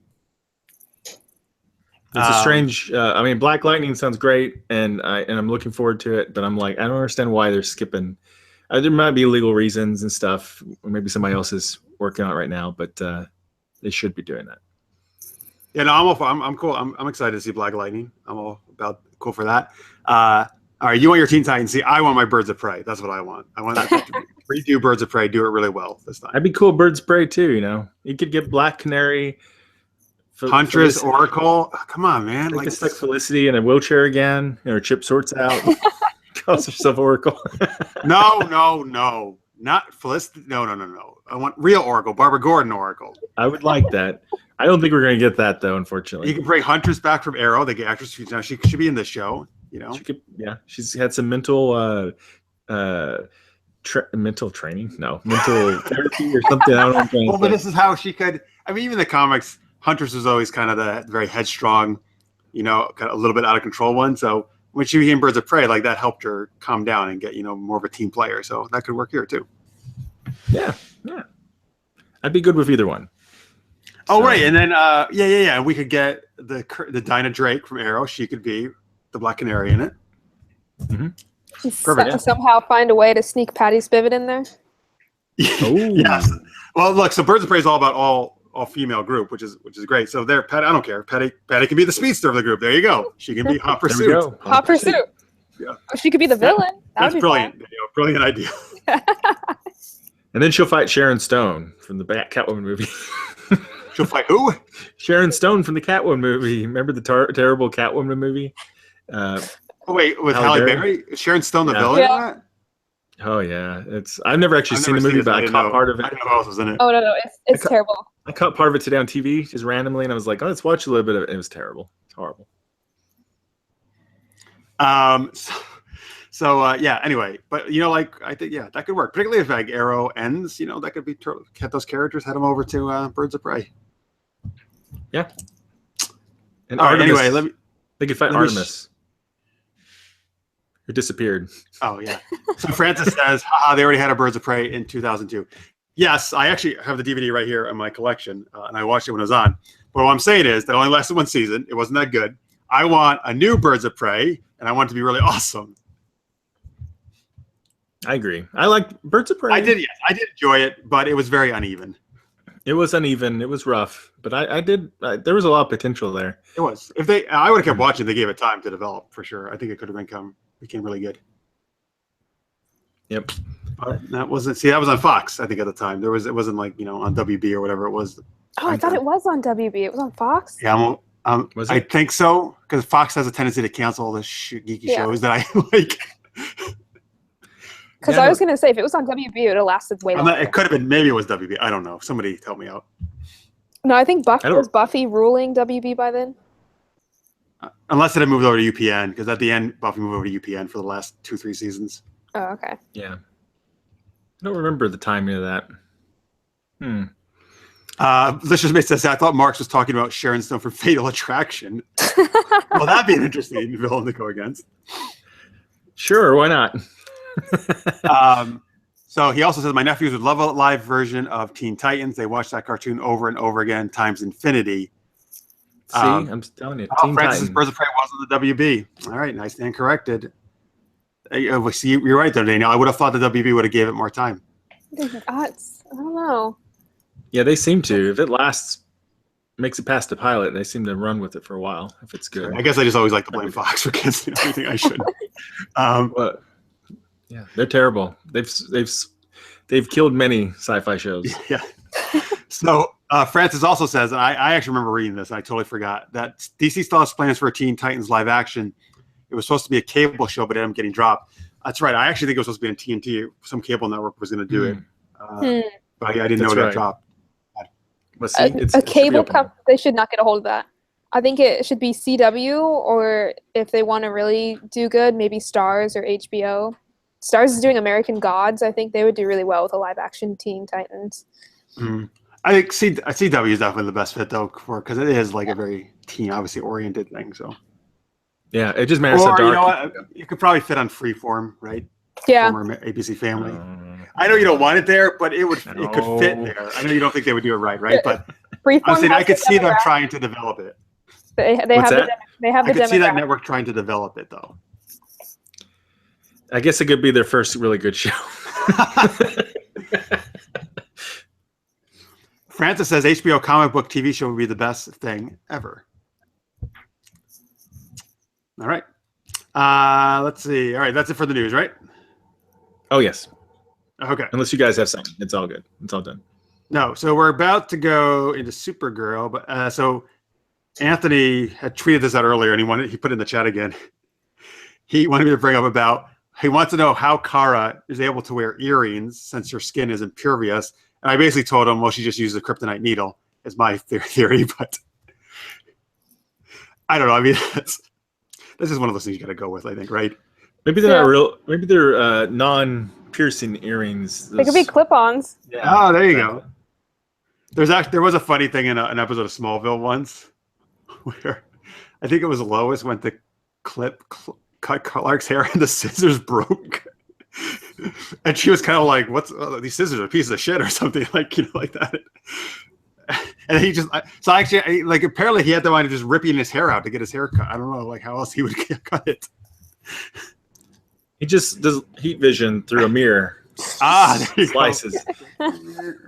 It's a strange. I mean, Black Lightning sounds great, and I'm looking forward to it. But I'm like, I don't understand why they're skipping. There might be legal reasons and stuff, or maybe somebody else is working on it right now. But they should be doing that. Yeah, no, I'm cool. I'm excited to see Black Lightning. I'm all about cool for that. All right, you want your Teen Titans? See, I want my Birds of Prey. That's what I want. I want to redo Birds of Prey. Do it really well this time. That'd be cool. Birds of Prey too. You could get Black Canary, Huntress, Oracle. Oh, come on, man! Like it's like Felicity in a wheelchair again, or Chip sorts out, calls herself Oracle. No, not Felicity. No. I want real Oracle, Barbara Gordon Oracle. I would like that. I don't think we're gonna get that though, unfortunately. You can bring Huntress back from Arrow. The actress, now she should be in this show. She's had some mental mental training, mental therapy or something. I don't know. Well, but this is how she could. I mean, even in the comics, Huntress was always kind of the very headstrong, kind of a little bit out of control one. So when she became Birds of Prey, like that helped her calm down and get more of a team player. So that could work here too. Yeah. I'd be good with either one. Oh, right, and then yeah. We could get the Dinah Drake from Arrow. She could be the Black Canary in it. Mm-hmm. Perfect. Somehow find a way to sneak Patty Spivot in there. Yes. Well, look. So Birds of Prey is all about all female group, which is great. So there, Patty. I don't care. Patty can be the speedster of the group. There you go. She can be Hot Pursuit. There we go. Hot Pursuit. Yeah. Or she could be the villain. That's brilliant. Brilliant idea. And then she'll fight Sharon Stone from the Catwoman movie. She'll fight who? Sharon Stone from the Catwoman movie. Remember the terrible Catwoman movie? Wait, with Halle Berry? Is Sharon Stone the villain in that? Oh yeah, I've never actually seen the movie, but I caught part of it. I didn't know who else was in it. Oh no, it's terrible. I caught part of it today on TV just randomly, and I was like, "Oh, let's watch a little bit of it." It was terrible. It's horrible. Yeah. Anyway, but I think that could work, particularly if like Arrow ends. That could be get those characters, head them over to Birds of Prey. Yeah. And all right. Anyway, they could fight Artemis. Who disappeared. Oh, yeah. So Francis says, haha, they already had a Birds of Prey in 2002. Yes, I actually have the DVD right here in my collection, and I watched it when it was on. But what I'm saying is that only lasted one season. It wasn't that good. I want a new Birds of Prey, and I want it to be really awesome. I agree. I liked Birds of Prey. I did enjoy it, but it was very uneven. It was uneven. It was rough, but there was a lot of potential there. It was. I would have kept watching. They gave it time to develop for sure. I think it could have became really good. Yep. But that was on Fox, I think, at the time. It wasn't like, on WB or whatever it was. Oh, I thought it was on WB. It was on Fox? Yeah, was it? I think so, because Fox has a tendency to cancel all the geeky shows that I like. Because I was going to say, if it was on WB, it would have lasted way longer. It could have been, maybe it was WB. I don't know. Somebody help me out. No, I think was Buffy ruling WB by then? Unless it had moved over to UPN, because at the end, Buffy moved over to UPN for the last 2-3 seasons. Oh, okay. Yeah. I don't remember the timing of that. Licious Mate says, I thought Marx was talking about Sharon Stone from Fatal Attraction. Well, that'd be an interesting villain to go against. Sure, why not? So he also says, my nephews would love a live version of Teen Titans. They watch that cartoon over and over again times infinity. See, I'm telling you. Teen Francis Birds of Prey was on the WB. All right, nice and corrected. See, you're right, though, Daniel. I would have thought the WB would have gave it more time. I don't know. Yeah, they seem to. If it makes it past the pilot, they seem to run with it for a while, if it's good. I guess I just always like to blame Fox for canceling everything I shouldn't. But yeah, they're terrible. They've killed many sci-fi shows. Yeah. So Francis also says, and I actually remember reading this, and I totally forgot, that DC still has plans for a Teen Titans live action. It was supposed to be a cable show, but it ended up getting dropped. That's right. I actually think it was supposed to be on TNT. Some cable network was going to do it. But I didn't know it got dropped. But see, a cable company, they should not get a hold of that. I think it should be CW, or if they want to really do good, maybe Stars or HBO. Starz is doing American Gods. I think they would do really well with a live action Teen Titans. I think CW is definitely the best fit though, because it is like a very teen, obviously oriented thing. So Yeah, it just matters how or dark. you know what, you could probably fit on Freeform, right? Yeah. Former ABC Family. I know you don't want it there, but it could fit there. I know you don't think they would do it right? But I'm saying I could see them trying to develop it. They have I the could see that demographic. network trying to develop it though. I guess it could be their first really good show. Francis says HBO comic book TV show would be the best thing ever. All right. Let's see. All right, that's it for the news, right? Oh, yes. Okay. Unless you guys have something. It's all good. It's all done. No, so we're about to go into Supergirl, but so Anthony had tweeted this out earlier, and he put it in the chat again. He wanted me to bring up about he wants to know how Kara is able to wear earrings since her skin is impervious. And I basically told him, well, she just uses a kryptonite needle, is my theory, but I don't know. I mean, this is one of those things you got to go with, I think, right? Maybe they're not real. Maybe they're non-piercing earrings. They could be clip-ons. Yeah. Oh, there you go. There was a funny thing in an episode of Smallville once where I think it was Lois went to cut Clark's hair and the scissors broke. And she was kind of like, "What's these scissors are a piece of shit or something like that." And he just apparently he had the mind of just ripping his hair out to get his hair cut. I don't know how else he would cut it. He just does heat vision through a mirror. There you slices. Go.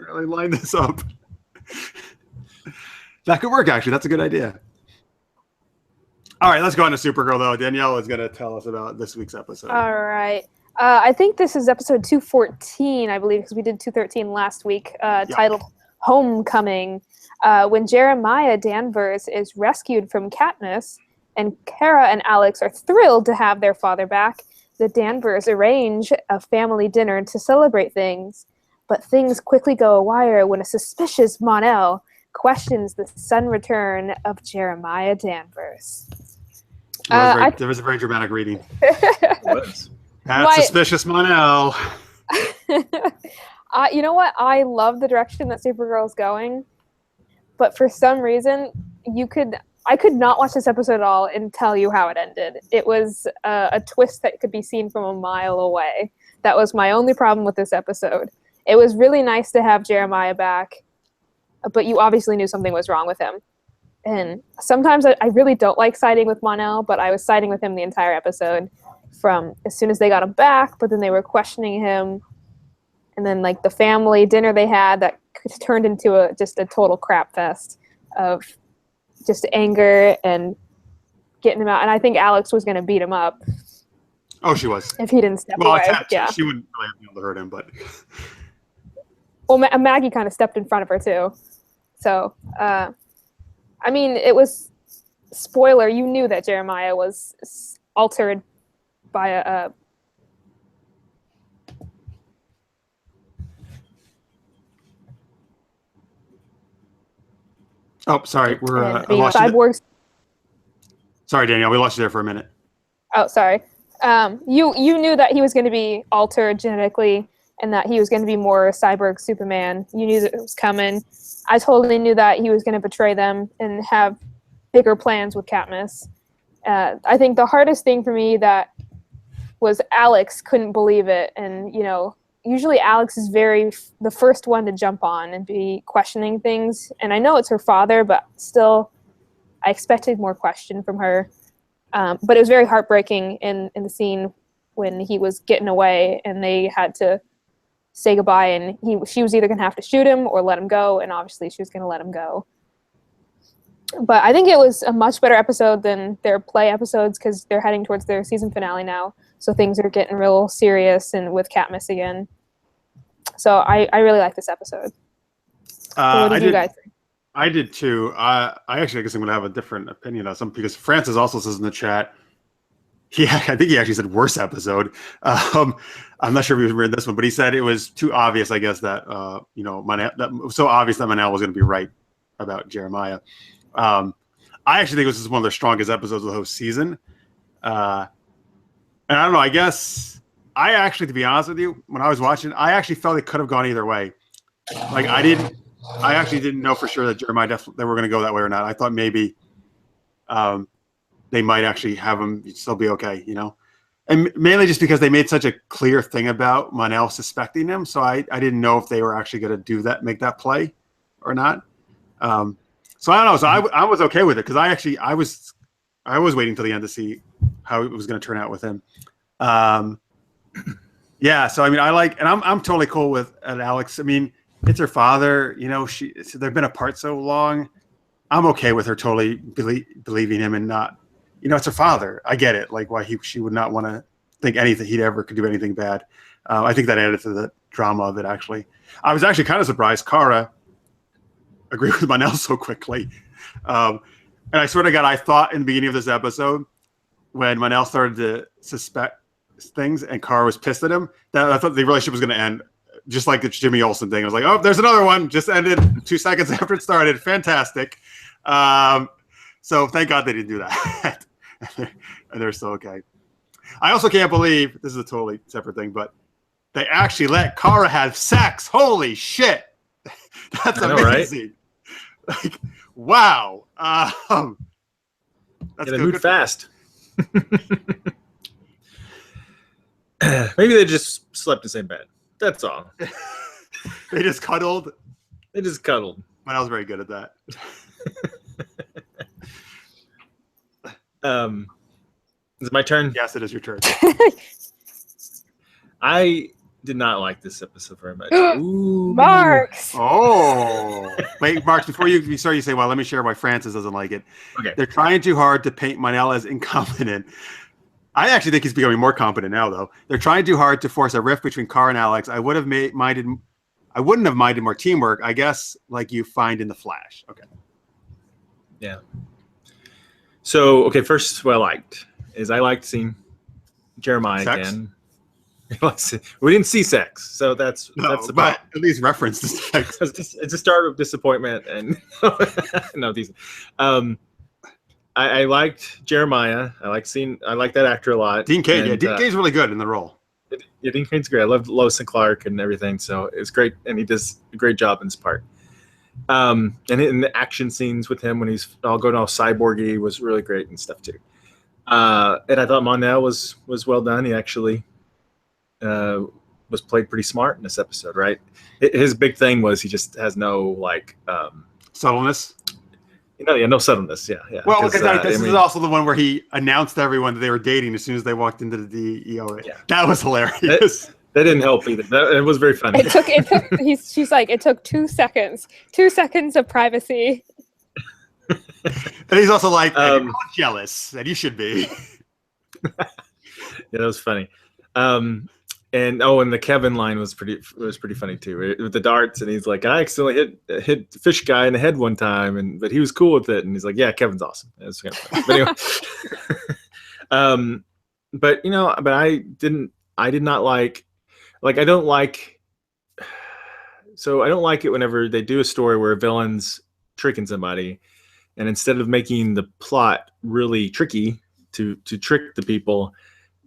Really line this up. That could work, actually. That's a good idea. All right, let's go on to Supergirl, though. Danielle is going to tell us about this week's episode. All right. I think this is episode 214, I believe, because we did 213 last week, titled Homecoming, when Jeremiah Danvers is rescued from Katniss, and Kara and Alex are thrilled to have their father back. The Danvers arrange a family dinner to celebrate things, but things quickly go awry when a suspicious Mon-El questions the sudden return of Jeremiah Danvers. There was a very dramatic reading. It was. That's suspicious Mon-El. You know what? I love the direction that Supergirl is going, but for some reason, I could not watch this episode at all and tell you how it ended. It was a twist that could be seen from a mile away. That was my only problem with this episode. It was really nice to have Jeremiah back, but you obviously knew something was wrong with him. And sometimes I really don't like siding with Mon-El, but I was siding with him the entire episode from as soon as they got him back, but then they were questioning him. And then like the family dinner they had that turned into just a total crap fest of just anger and getting him out. And I think Alex was going to beat him up. Oh, she was. If he didn't step away. Yeah. She wouldn't really be able to hurt him, but... Well, Maggie kind of stepped in front of her too. So, I mean, it was... Spoiler, you knew that Jeremiah was altered by a... Oh, sorry. cyborgs. Sorry, Danielle. We lost you there for a minute. Oh, sorry. You knew that he was going to be altered genetically and that he was going to be more cyborg Superman. You knew that it was coming. I totally knew that he was going to betray them and have bigger plans with Katniss. I think the hardest thing for me that was Alex couldn't believe it. And, you know, usually Alex is the first one to jump on and be questioning things. And I know it's her father, but still I expected more question from her. But it was very heartbreaking in the scene when he was getting away and they had to say goodbye, and she was either going to have to shoot him or let him go, and obviously she was going to let him go. But I think it was a much better episode than their play episodes because they're heading towards their season finale now, so things are getting real serious and with Katniss again. So I really like this episode. What did you guys think? I did too. I actually, I guess I'm going to have a different opinion on something because Francis also says in the chat, I think he actually said worse episode. I'm not sure if he read this one, but he said it was too obvious, I guess, that, that was so obvious that Mon-El was going to be right about Jeremiah. I actually think this is one of the strongest episodes of the whole season. And I don't know, I guess I actually, to be honest with you, when I was watching, I actually felt it could have gone either way. Like I actually didn't know for sure that Jeremiah they were going to go that way or not. I thought maybe they might actually have him still be okay, you know, and mainly just because they made such a clear thing about Mon-El suspecting him. So I didn't know if they were actually going to do that, make that play or not. So I don't know. So I was okay with it because I was waiting till the end to see how it was going to turn out with him. Yeah. So I mean, and I'm totally cool with Alex. I mean, it's her father. You know, they've been apart so long. I'm okay with her totally believing him and not. You know, it's her father. I get it. Like why she would not want to think anything he ever could do anything bad. I think that added to the drama of it. Actually, I was actually kind of surprised Kara agreed with Mon-El so quickly. And I swear to God, I thought in the beginning of this episode when Mon-El started to suspect things and Kara was pissed at him, that I thought the relationship was going to end just like the Jimmy Olsen thing. I was like, oh, there's another one. Just ended 2 seconds after it started. Fantastic. So thank God they didn't do that. And they're still okay. I also can't believe, this is a totally separate thing, but they actually let Kara have sex. Holy shit. That's amazing. Right? Like, wow. That's they moved fast. Maybe they just slept in the same bed. That's all. They just cuddled. Mon-El's very good at that. Is it my turn? Yes, it is your turn. I did not like this episode very much. Ooh. Marks. Oh. Wait, Marks, before you start, you say, well, let me share why Francis doesn't like it. Okay. They're trying too hard to paint Mon-El as incompetent. I actually think he's becoming more competent now, though. They're trying too hard to force a rift between Kara and Alex. I wouldn't have minded more teamwork, I guess, like you find in The Flash. Okay. Yeah. So, okay, first what I liked seeing Jeremiah sex? Again. We didn't see sex, so that's but at least reference to sex. It's a start of disappointment, and no, these. I liked Jeremiah. I like that actor a lot. Dean Cain, Dean Cain's really good in the role. Yeah, Dean Cain's great. I love Lois and Clark and everything, so it's great, and he does a great job in this part. And in the action scenes with him when he's all going all cyborgy was really great and stuff too. And I thought Mon-El was well done. He actually was played pretty smart in this episode, right? His big thing was he just has no subtleness. No subtleness. Yeah. Well, because this is also the one where he announced to everyone that they were dating as soon as they walked into the DEO. Yeah. That was hilarious. That didn't help either. It was very funny. She's like, it took 2 seconds. 2 seconds of privacy. And he's also like, I'm jealous, and you should be. Yeah, that was funny. And the Kevin line was pretty funny too, right? With the darts, and he's like, I accidentally hit the fish guy in the head one time, but he was cool with it, and he's like, yeah, Kevin's awesome. That's kind of funny. But anyway, but I did not like I don't like it whenever they do a story where a villain's tricking somebody, and instead of making the plot really tricky to trick the people,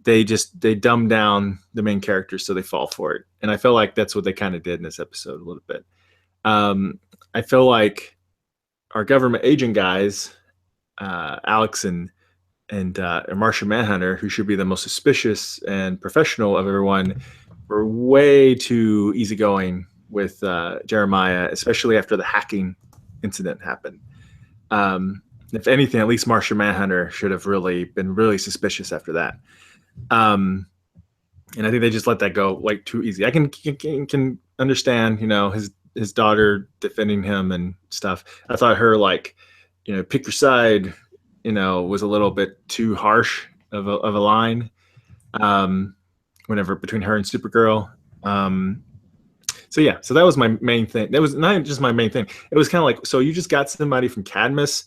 they dumb down the main characters so they fall for it. And I feel like that's what they kind of did in this episode a little bit. I feel like our government agent guys, Alex and Martian Manhunter, who should be the most suspicious and professional of everyone, were way too easygoing with Jeremiah, especially after the hacking incident happened. If anything, at least Martian Manhunter should have been really suspicious after that. And I think they just let that go like too easy. I can understand, his daughter defending him and stuff. I thought her pick your side, was a little bit too harsh of a line. Whenever between her and Supergirl. So that was my main thing. That was not just my main thing. It was kind of like, so you just got somebody from Cadmus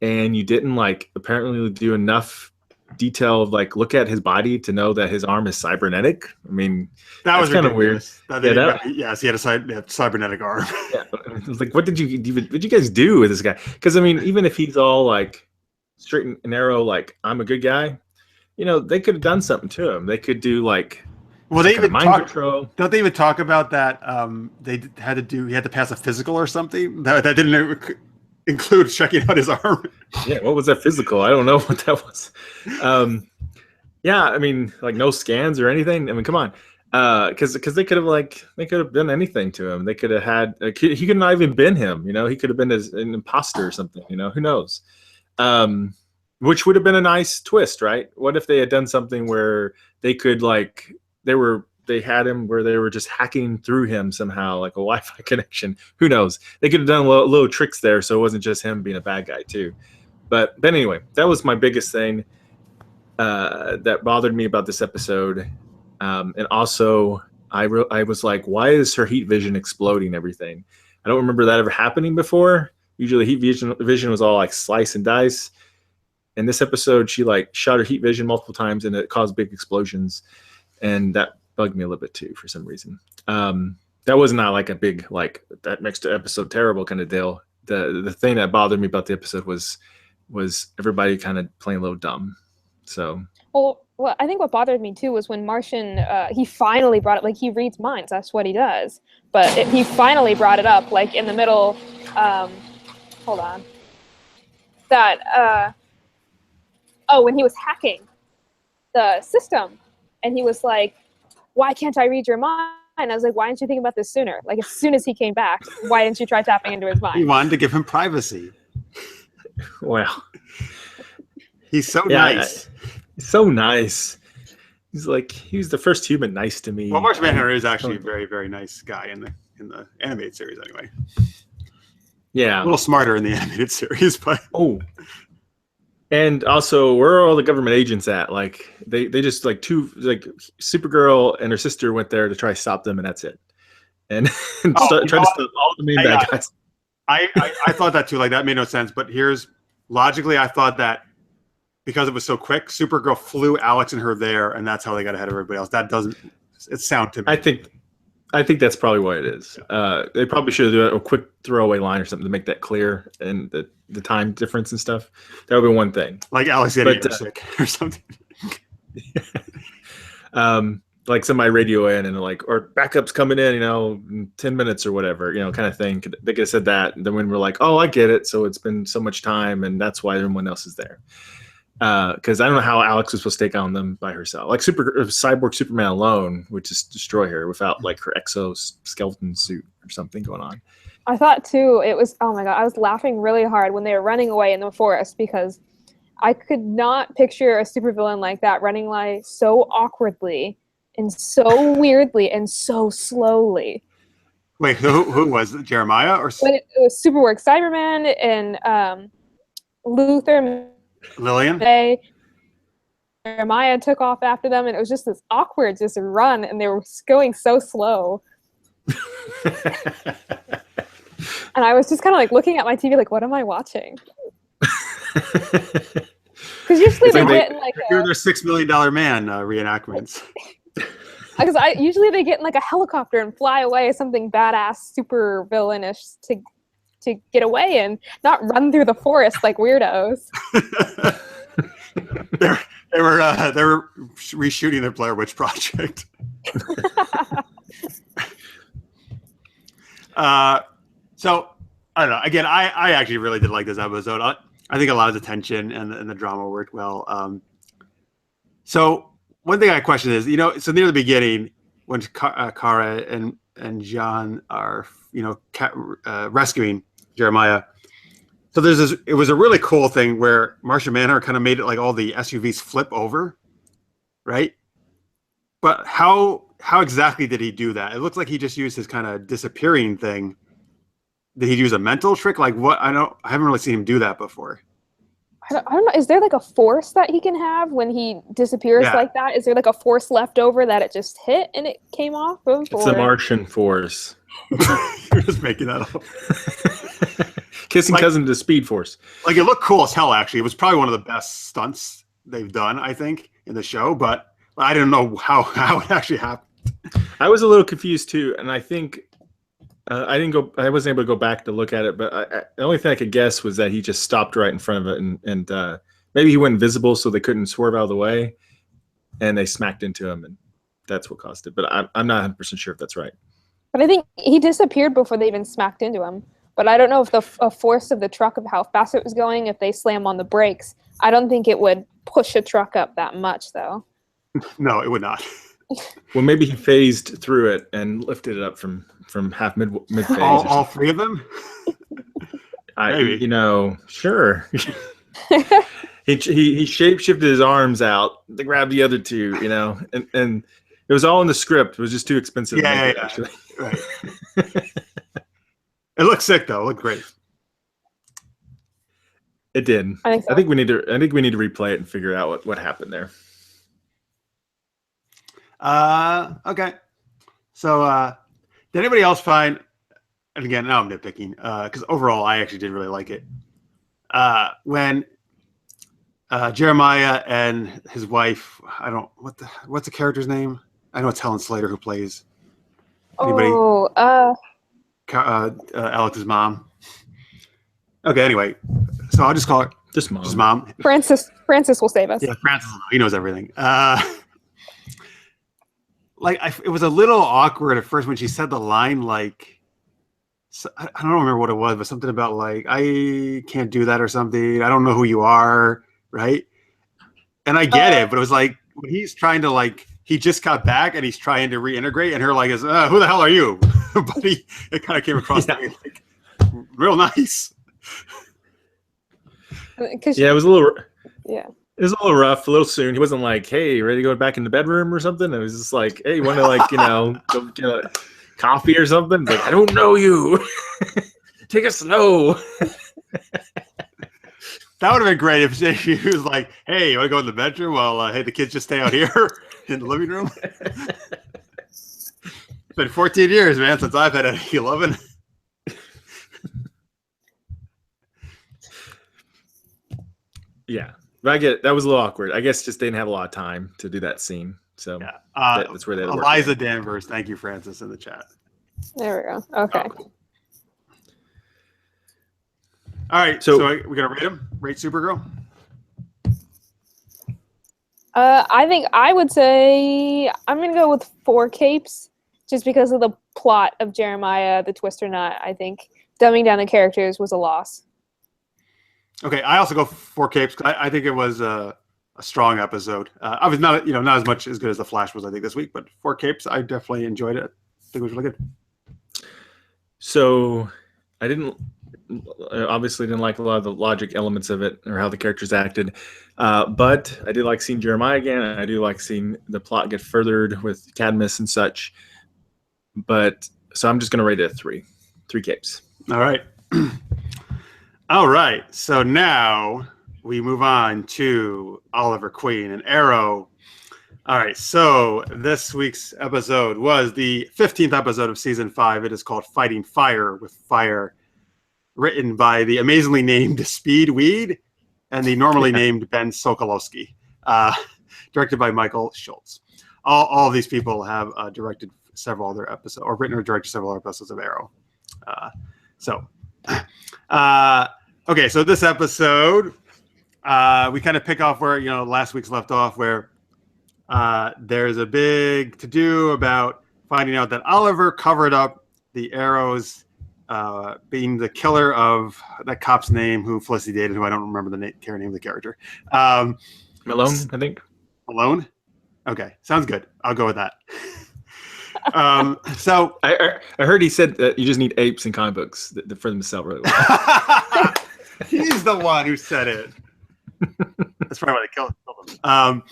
and you didn't apparently do enough detail of look at his body to know that his arm is cybernetic. I mean, that was kind of weird. Yes, he had a cybernetic arm. Yeah, it was like, what did you guys do with this guy? Because I mean, even if he's all straight and narrow, I'm a good guy, they could have done something to him. They could do Well, they even mind control. Don't they even talk about that? He had to pass a physical or something that didn't include checking out his arm. Yeah, what was that physical? I don't know what that was. Yeah, I mean, like no scans or anything. I mean, come on, because they could have done anything to him. They could have had he could not even been him. You know, he could have been an imposter or something. You know, who knows? Which would have been a nice twist, right? What if they had done something where they could they had him where they were just hacking through him somehow, like a Wi-Fi connection. Who knows? They could have done little tricks there, so it wasn't just him being a bad guy too. But anyway, that was my biggest thing that bothered me about this episode. And also, I was like, why is her heat vision exploding everything? I don't remember that ever happening before. Usually heat vision was all like slice and dice. In this episode, she like shot her heat vision multiple times and it caused big explosions. And that bugged me a little bit too for some reason. That was not like a big, like that makes the episode terrible kind of deal. The thing that bothered me about the episode was everybody kind of playing a little dumb. So well, I think what bothered me too was when Martian he finally brought it, like he reads minds, that's what he does. But he finally brought it up, like in the middle. Hold on. That when he was hacking the system, and he was like, "Why can't I read your mind?" I was like, "Why didn't you think about this sooner? Like as soon as he came back, why didn't you try tapping into his mind?" He wanted to give him privacy. Well. He's so nice. He's so nice. He's the first human nice to me. Well, Martian Manhunter is actually a very, very nice guy in the animated series anyway. Yeah. A little smarter in the animated series, but and also where are all the government agents at? Like they just like Supergirl and her sister went there to try to stop them and that's it. And try to stop all the main bad guys. I thought that too, like that made no sense, but logically I thought that because it was so quick, Supergirl flew Alex and her there, and that's how they got ahead of everybody else. That doesn't sound to me. I think that's probably what it is. They probably should have done a quick throwaway line or something to make that clear, and the time difference and stuff. That would be one thing. Like Alex getting sick or something. Like somebody radio in and like, or backups coming in, in 10 minutes or whatever, kind of thing. They could have said that, and then when we're like, oh, I get it. So it's been so much time, and that's why everyone else is there. Because I don't know how Alex was supposed to take on them by herself. Like Cyborg Superman alone would just destroy her without like her exoskeleton suit or something going on. I thought too, it was, oh my God, I was laughing really hard when they were running away in the forest because I could not picture a supervillain like that running like so awkwardly and so weirdly and so slowly. Wait, who was it? Jeremiah or? But it was Superwork Cyberman and Luther. Lillian? Jeremiah took off after them, and it was just this awkward just run, and they were going so slow. And I was just kind of like looking at my TV like, what am I watching? Because usually they get in like their $6 million man reenactments. Because usually they get in like a helicopter and fly away something badass, super villainish to get away and not run through the forest like weirdos. they were reshooting their Blair Witch Project. So I don't know. Again, I actually really did like this episode. I think a lot of the tension and the drama worked well. So one thing I question is, so near the beginning when Kara and John are, rescuing Jeremiah. So it was a really cool thing where Martian Manhunter kind of made it like all the SUVs flip over, right? But how exactly did he do that? It looks like he just used his kind of disappearing thing. Did he use a mental trick? Like what? I haven't really seen him do that before. I don't know. Is there like a force that he can have when he disappears like that? Is there like a force left over that it just hit and it came off of? It's the Martian force. You're just making that up. Kissing cousin to Speed Force. Like it looked cool as hell. Actually, it was probably one of the best stunts they've done, I think, in the show. But I didn't know how it actually happened. I was a little confused too, and I think I wasn't able to go back to look at it. But the only thing I could guess was that he just stopped right in front of it, and maybe he went invisible so they couldn't swerve out of the way, and they smacked into him and that's what caused it. But I'm not 100% sure if that's right. But I think he disappeared before they even smacked into him. But I don't know if the force of the truck, of how fast it was going, if they slam on the brakes, I don't think it would push a truck up that much, though. No, it would not. Well, maybe he phased through it and lifted it up from half mid phase. All three of them? Maybe. Sure. he shape shifted his arms out to grab the other two, and it was all in the script. It was just too expensive. Yeah. Actually. Right. It looked sick though. It looked great. It did. I think we need to replay it and figure out what happened there. Okay. So, did anybody else find? And again, now I'm nitpicking because overall, I actually did really like it. When Jeremiah and his wife, what's the character's name? I know it's Helen Slater who plays. Anybody? Alex's mom. Okay. Anyway, so I'll just call her just mom. Just mom. Francis will save us. Yeah, Francis. He knows everything. It was a little awkward at first when she said the line, like, I don't remember what it was, but something about like, I can't do that or something. I don't know who you are, right? And I get it, but it was like when he's trying to like, he just got back and he's trying to reintegrate, and her like is, who the hell are you, buddy? It kind of came across to me like real nice. Yeah, it was a little. Yeah. It was a little rough, a little soon. He wasn't like, "Hey, ready to go back in the bedroom or something?" It was just like, "Hey, you want to like, go get a coffee or something?" It's like, I don't know you. Take it slow. That would have been great if she was like, "Hey, you want to go in the bedroom? Well, hey, the kids just stay out here in the living room." It's been 14 years, man, since I've had a 11. Yeah. But I get it. That was a little awkward. I guess just they didn't have a lot of time to do that scene. So yeah. That's where they had to work. Eliza Danvers. Thank you, Francis, in the chat. There we go. Okay. Oh, cool. All right. So we're going to rate him? Rate Supergirl? I think I would say I'm going to go with 4 capes just because of the plot of Jeremiah, the Twister Nut. I think dumbing down the characters was a loss. Okay, I also go 4 capes because I think it was a strong episode. I was not as much as good as the Flash was, I think, this week, but 4 capes, I definitely enjoyed it. I think it was really good. So I obviously didn't like a lot of the logic elements of it or how the characters acted, but I did like seeing Jeremiah again. And I do like seeing the plot get furthered with Cadmus and such. But so I'm just going to rate it a 3 capes. All right. All right, so now we move on to Oliver Queen and Arrow. All right, so this week's episode was the 15th episode of season 5. It is called Fighting Fire with Fire, written by the amazingly named Speed Weed and the normally named Ben Sokolowski, directed by Michael Schultz. All of these people have directed several other episodes, or written or directed several other episodes of Arrow. Okay, so this episode, we kind of pick off where last week's left off, where there's a big to-do about finding out that Oliver covered up the Arrows being the killer of that cop's name who Felicity dated, who I don't remember the name of the character. Malone, I think. Malone? Okay, sounds good. I'll go with that. So I heard he said that you just need apes in comic books for them to sell really well. He's the one who said it. That's probably why they killed him.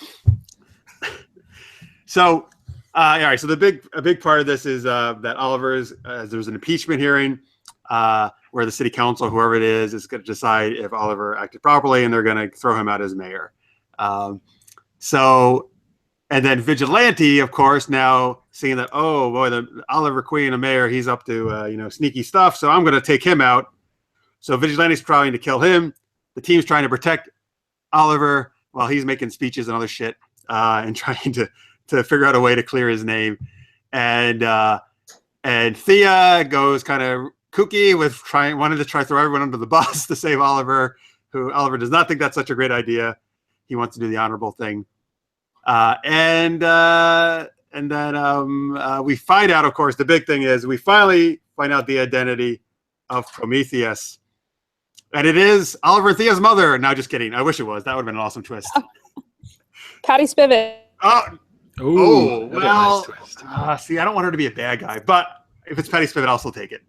So, all right. So a big part of this is that Oliver's there's an impeachment hearing where the city council, whoever it is going to decide if Oliver acted properly, and they're going to throw him out as mayor. And then Vigilante, of course, now seeing that, oh boy, the Oliver Queen, a mayor, he's up to sneaky stuff. So I'm going to take him out. So Vigilante's trying to kill him. The team's trying to protect Oliver while he's making speeches and other shit and trying to figure out a way to clear his name. And Thea goes kind of kooky with wanting to try to throw everyone under the bus to save Oliver, who Oliver does not think that's such a great idea. He wants to do the honorable thing. And And then we find out, of course, the big thing is we finally find out the identity of Prometheus. And it is Oliver and Thea's mother. No, just kidding. I wish it was. That would have been an awesome twist. Patty Spivot. Ooh, well, nice twist. see, I don't want her to be a bad guy, but if it's Patty Spivot, I'll still take it.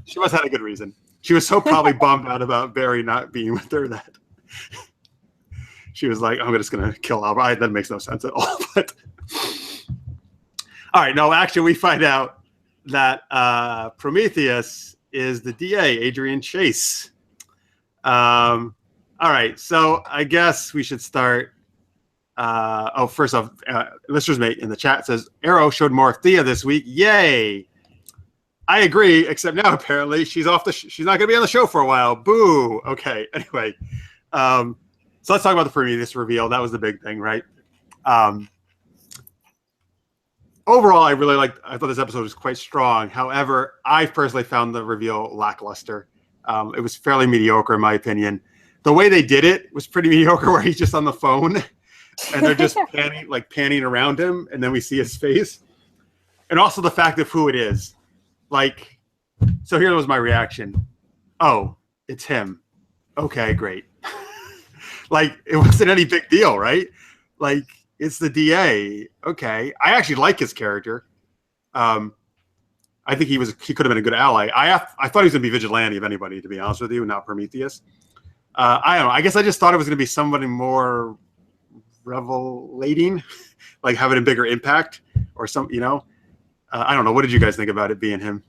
She must have had a good reason. She was so probably bummed out about Barry not being with her that she was like, I'm just going to kill Albert. That makes no sense at all. But all right, no, actually, we find out that Prometheus is the DA, Adrian Chase. All right, so I guess we should start. First off, listeners mate in the chat says Arrow showed more of Thea this week. Yay! I agree, except now apparently she's off she's not going to be on the show for a while. Boo. Okay. Anyway, so let's talk about the Prometheus reveal. That was the big thing, right? Overall, I thought this episode was quite strong. However, I personally found the reveal lackluster. It was fairly mediocre in my opinion. The way they did it was pretty mediocre, where he's just on the phone and they're just panning around him, and then we see his face. And also the fact of who it is. Like, so here was my reaction. Oh, it's him. Okay, great. Like, it wasn't any big deal, right? Like, it's the DA. Okay. I actually like his character. I think he could have been a good ally. I thought he was going to be Vigilante, if anybody, to be honest with you, not Prometheus. I don't know. I guess I just thought it was going to be somebody more revelating, like having a bigger impact or some, I don't know. What did you guys think about it being him?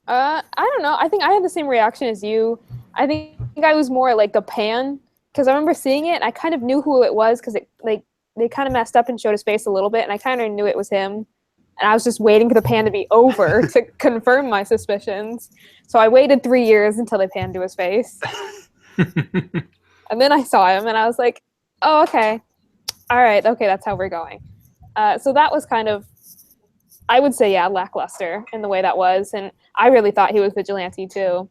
I don't know. I think I had the same reaction as you. I think I was more like the pan, because I remember seeing it and I kind of knew who it was, because they kind of messed up and showed his face a little bit, and I kind of knew it was him. And I was just waiting for the pan to be over to confirm my suspicions. So I waited 3 years until they panned to his face. And then I saw him and I was like, oh, okay. All right. Okay, that's how we're going. So that was kind of, I would say, yeah, lackluster in the way that was. And I really thought he was Vigilante too.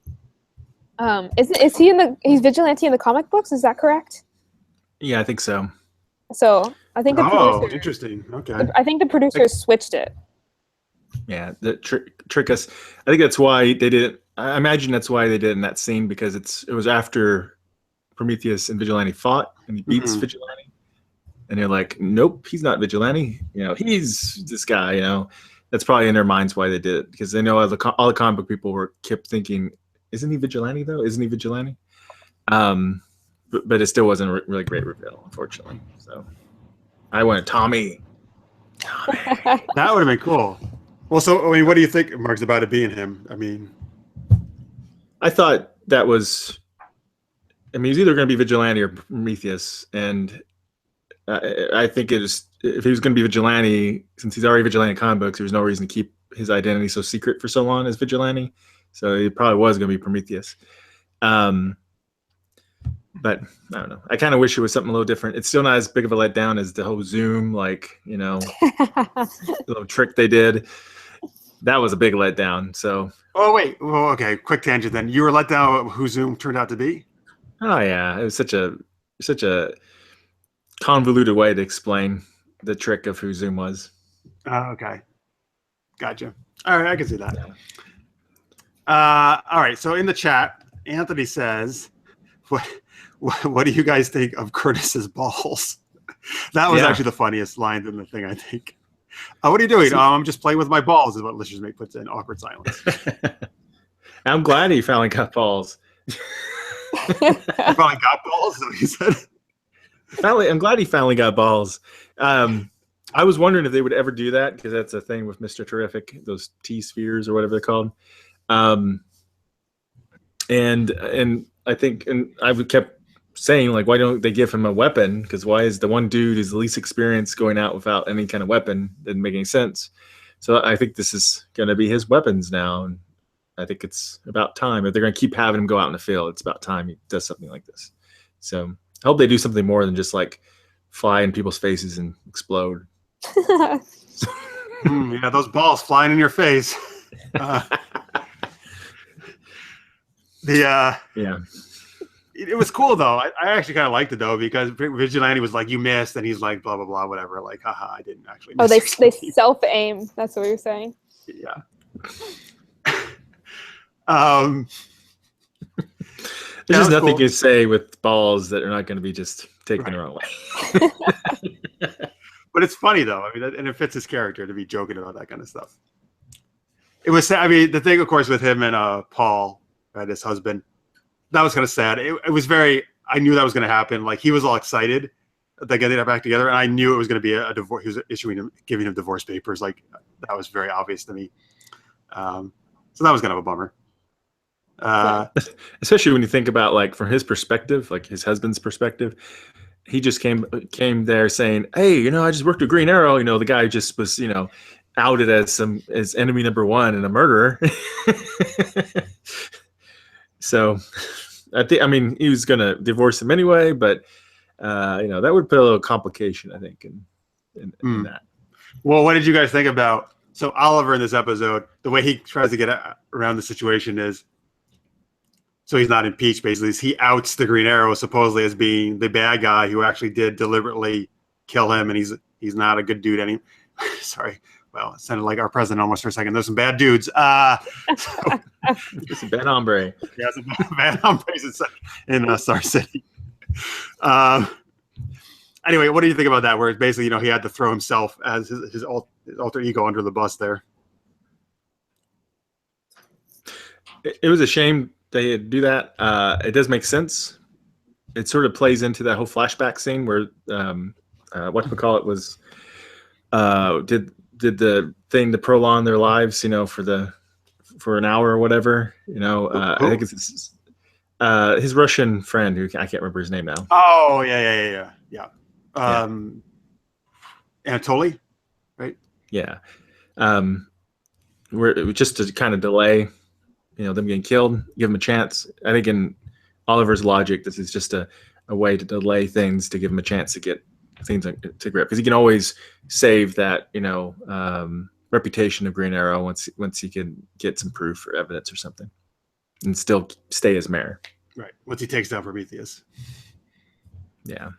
Is he he's Vigilante in the comic books? Is that correct? Yeah, I think so. So I think interesting. Okay. I think the producers switched it. Yeah, the trick us. I think that's why they did it. I imagine that's why they did it in that scene, because it was after Prometheus and Vigilante fought, and he beats Vigilante, and they're like, nope, he's not Vigilante. He's this guy. That's probably in their minds why they did it, because they know all the comic book people kept thinking, isn't he Vigilante though? Isn't he Vigilante? But it still wasn't a really great reveal, unfortunately. So I went Tommy. That would have been cool. Well, so I mean, what do you think, Marks, about it being him? I mean, I thought that was. I mean, he's either going to be Vigilante or Prometheus, and I think if he was going to be Vigilante, since he's already Vigilante in comic books, there was no reason to keep his identity so secret for so long as Vigilante. So he probably was going to be Prometheus. But I don't know. I kind of wish it was something a little different. It's still not as big of a letdown as the whole Zoom, little trick they did. That was a big letdown. So. Oh wait. Well, okay. Quick tangent. Then you were let down who Zoom turned out to be. Oh yeah, it was such a convoluted way to explain the trick of who Zoom was. Okay, gotcha. All right, I can see that. Yeah. All right. So in the chat, Anthony says, What do you guys think of Curtis's balls? That was actually the funniest line in the thing, I think. What are you doing? I'm just playing with my balls, is what listeners mate puts in. Awkward silence. I'm glad he finally got balls. He finally got balls, so he said. I'm glad he finally got balls. I was wondering if they would ever do that, because that's a thing with Mr. Terrific, those T-spheres or whatever they're called. And I think, and I kept saying, like, why don't they give him a weapon? Because why is the one dude who's the least experienced going out without any kind of weapon? Didn't make any sense. So I think this is going to be his weapons now. And I think it's about time. If they're going to keep having him go out in the field, it's about time he does something like this. So I hope they do something more than just like fly in people's faces and explode. Yeah, those balls flying in your face. it was cool though. I actually kind of liked it though because Vigilante was like, "You missed," and he's like, "Blah blah blah, whatever." Like, haha, I didn't actually. Oh, Miss they self-aim. That's what you're saying. Yeah. There's just nothing cool. you say with balls that are not going to be just taken the wrong way. But it's funny though. I mean, and it fits his character to be joking about that kind of stuff. It was. I mean, the thing, of course, with him and Paul, right, his husband, that was kind of sad. It was very. I knew that was going to happen. Like he was all excited that getting it back together, and I knew it was going to be a divorce. He was giving him divorce papers. Like that was very obvious to me. So that was kind of a bummer. Especially when you think about like from his perspective, like his husband's perspective, he just came there saying, "Hey, I just worked with Green Arrow." The guy just was, outed as enemy number one and a murderer. So, I mean, he was gonna divorce him anyway, but that would put a little complication, I think, in that. Well, what did you guys think about? So Oliver in this episode, the way he tries to get around the situation is, so he's not impeached. Basically, he outs the Green Arrow supposedly as being the bad guy who actually did deliberately kill him, and he's not a good dude anymore. Sorry. Well, it sounded like our president almost for a second. There's some bad dudes. It's a bad hombre. Yeah, some bad hombres in Star City. Anyway, what do you think about that? Where it's basically, he had to throw himself as his alter ego under the bus there. It was a shame they had to do that. It does make sense. It sort of plays into that whole flashback scene where whatchamacallit was did the thing to prolong their lives, for an hour or whatever. I think it's his Russian friend who I can't remember his name now. Oh yeah. Anatoly, right? Yeah. We're just to kind of delay, them getting killed, give them a chance. I think in Oliver's logic, this is just a way to delay things to give him a chance to get things to grip, because he can always save that, reputation of Green Arrow once he can get some proof or evidence or something, and still stay as mayor. Right. Once he takes down Prometheus. Yeah.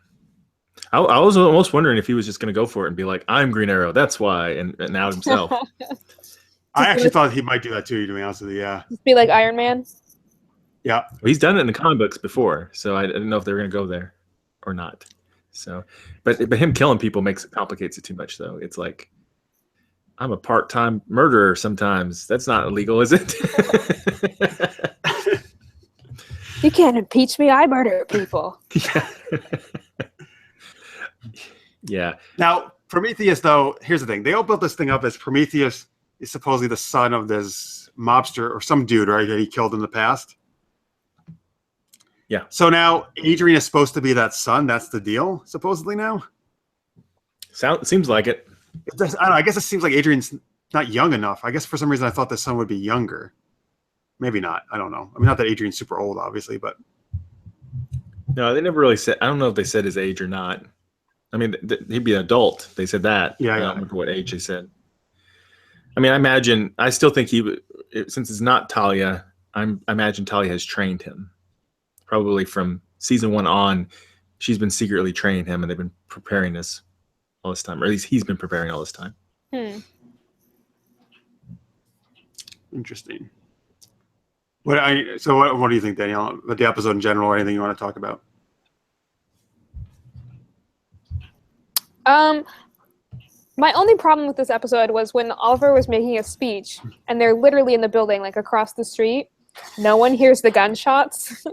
I was almost wondering if he was just going to go for it and be like, "I'm Green Arrow, that's why," and out himself. I actually thought he might do that too, to be honest with you. Yeah. Just be like Iron Man. Yeah. Well, he's done it in the comic books before, so I didn't know if they were going to go there or not. So, but him killing people complicates it too much, though. It's like, I'm a part-time murderer sometimes. That's not illegal, is it? You can't impeach me. I murder people. Yeah. Yeah. Now, Prometheus, though, here's the thing. They all built this thing up as Prometheus is supposedly the son of this mobster or some dude, right, that he killed in the past. Yeah. So now Adrian is supposed to be that son. That's the deal, supposedly now? Seems like it. I don't know. I guess it seems like Adrian's not young enough. I guess for some reason I thought the son would be younger. Maybe not. I don't know. I mean, not that Adrian's super old, obviously, but... No, they never really said... I don't know if they said his age or not. I mean, he'd be an adult. They said that. Yeah, I don't remember what age they said. I mean, I still think since it's not Talia, I imagine Talia has trained him. Probably from season 1 on, she's been secretly training him, and they've been preparing this all this time. Or at least he's been preparing all this time. Interesting. What do you think, Danielle, about the episode in general, or anything you want to talk about? My only problem with this episode was when Oliver was making a speech, and they're literally in the building, like across the street. No one hears the gunshots.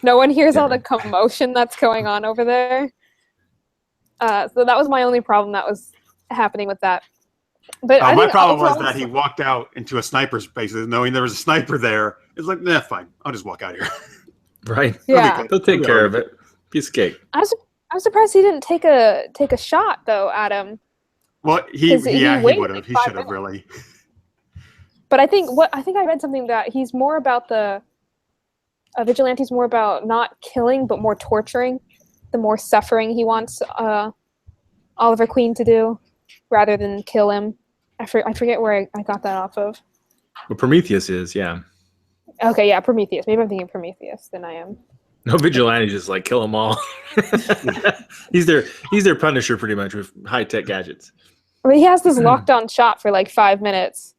No one hears all the commotion that's going on over there. So that was my only problem that was happening with that. But my problem was that he walked out into a sniper's base, knowing there was a sniper there. It's like, nah, fine. I'll just walk out here. Right. Yeah. They'll take care of it. Piece of cake. I was surprised he didn't take a shot though at him. Well, he would have. Like he should have really. But I think I read something that he's more about Vigilante's more about not killing but more torturing. The more suffering he wants Oliver Queen to do, rather than kill him. I forget where I got that off of. Well, Prometheus is, yeah. Okay, yeah, Prometheus. Maybe I'm thinking Prometheus than I am. No vigilante, just like kill them all. he's their Punisher pretty much with high tech gadgets. I mean, he has this locked on shot for like 5 minutes.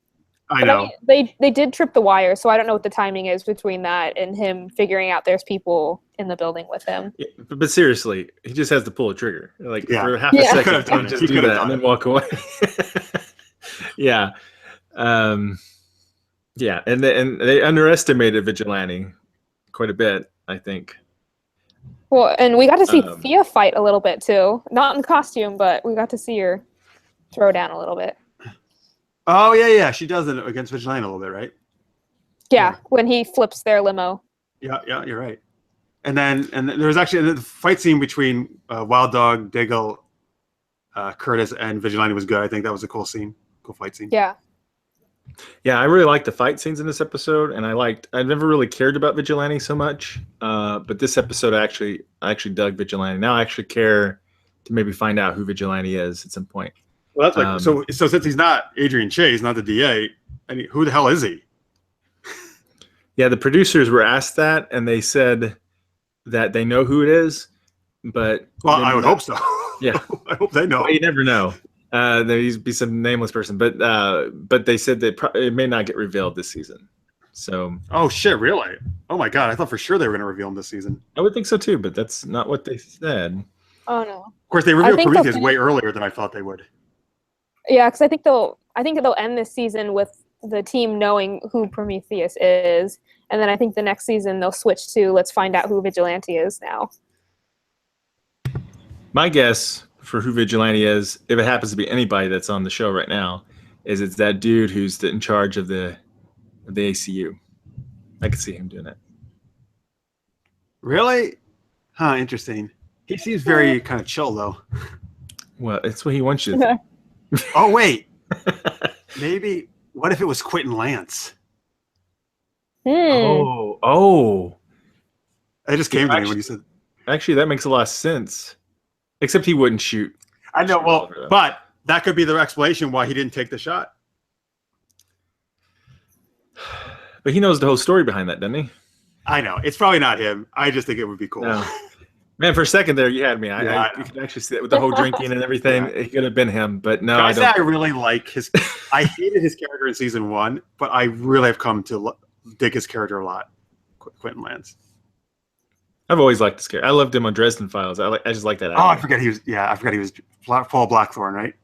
I know. They did trip the wire, so I don't know what the timing is between that and him figuring out there's people in the building with him. Yeah, but seriously, he just has to pull a trigger. Like for half a Yeah. second, he just do that and then walk away. Yeah. Yeah, and they underestimated Vigilante quite a bit, I think. Well, and we got to see Thea fight a little bit too. Not in costume, but we got to see her throw down a little bit. Oh yeah, she does it against Vigilante a little bit, right? Yeah, when he flips their limo. Yeah, you're right. And then there was actually the fight scene between Wild Dog, Diggle, Curtis, and Vigilante was good. I think that was a cool scene, cool fight scene. Yeah. Yeah, I really liked the fight scenes in this episode, and I've never really cared about Vigilante so much, but this episode I actually dug Vigilante. Now I actually care to maybe find out who Vigilante is at some point. Well, that's like so since he's not Adrian Chase, not the DA, I mean, who the hell is he? Yeah, the producers were asked that, and they said that they know who it is, but I would hope so. Yeah, I hope they know. Well, you never know. There'd be some nameless person, but they said that it may not get revealed this season. So. Oh shit! Really? Oh my god! I thought for sure they were going to reveal him this season. I would think so too, but that's not what they said. Oh no! Of course, they revealed Prometheus way earlier than I thought they would. Yeah, because I think they'll end this season with the team knowing who Prometheus is, and then I think the next season they'll switch to let's find out who Vigilante is now. My guess for who Vigilante is, if it happens to be anybody that's on the show right now, is it's that dude who's in charge of the ACU. I could see him doing it. Really? Huh, interesting. He seems very kind of chill, though. Well, it's what he wants you to think. Oh, wait. Maybe, what if it was Quentin Lance? Oh. It just came to me when you said... Actually, that makes a lot of sense. Except he wouldn't shoot. I know, well, but that could be the explanation why he didn't take the shot. But he knows the whole story behind that, doesn't he? I know. It's probably not him. I just think it would be cool. No. Man, for a second there, you had me. I could actually see that with the whole drinking and everything. It could have been him, but no, I don't. I really like his... I hated his character in season 1, but I really have come to dig his character a lot, Quentin Lance. I've always liked this character. I loved him on Dresden Files. I just like that actor. Oh, I forgot he was Paul Blackthorne, right?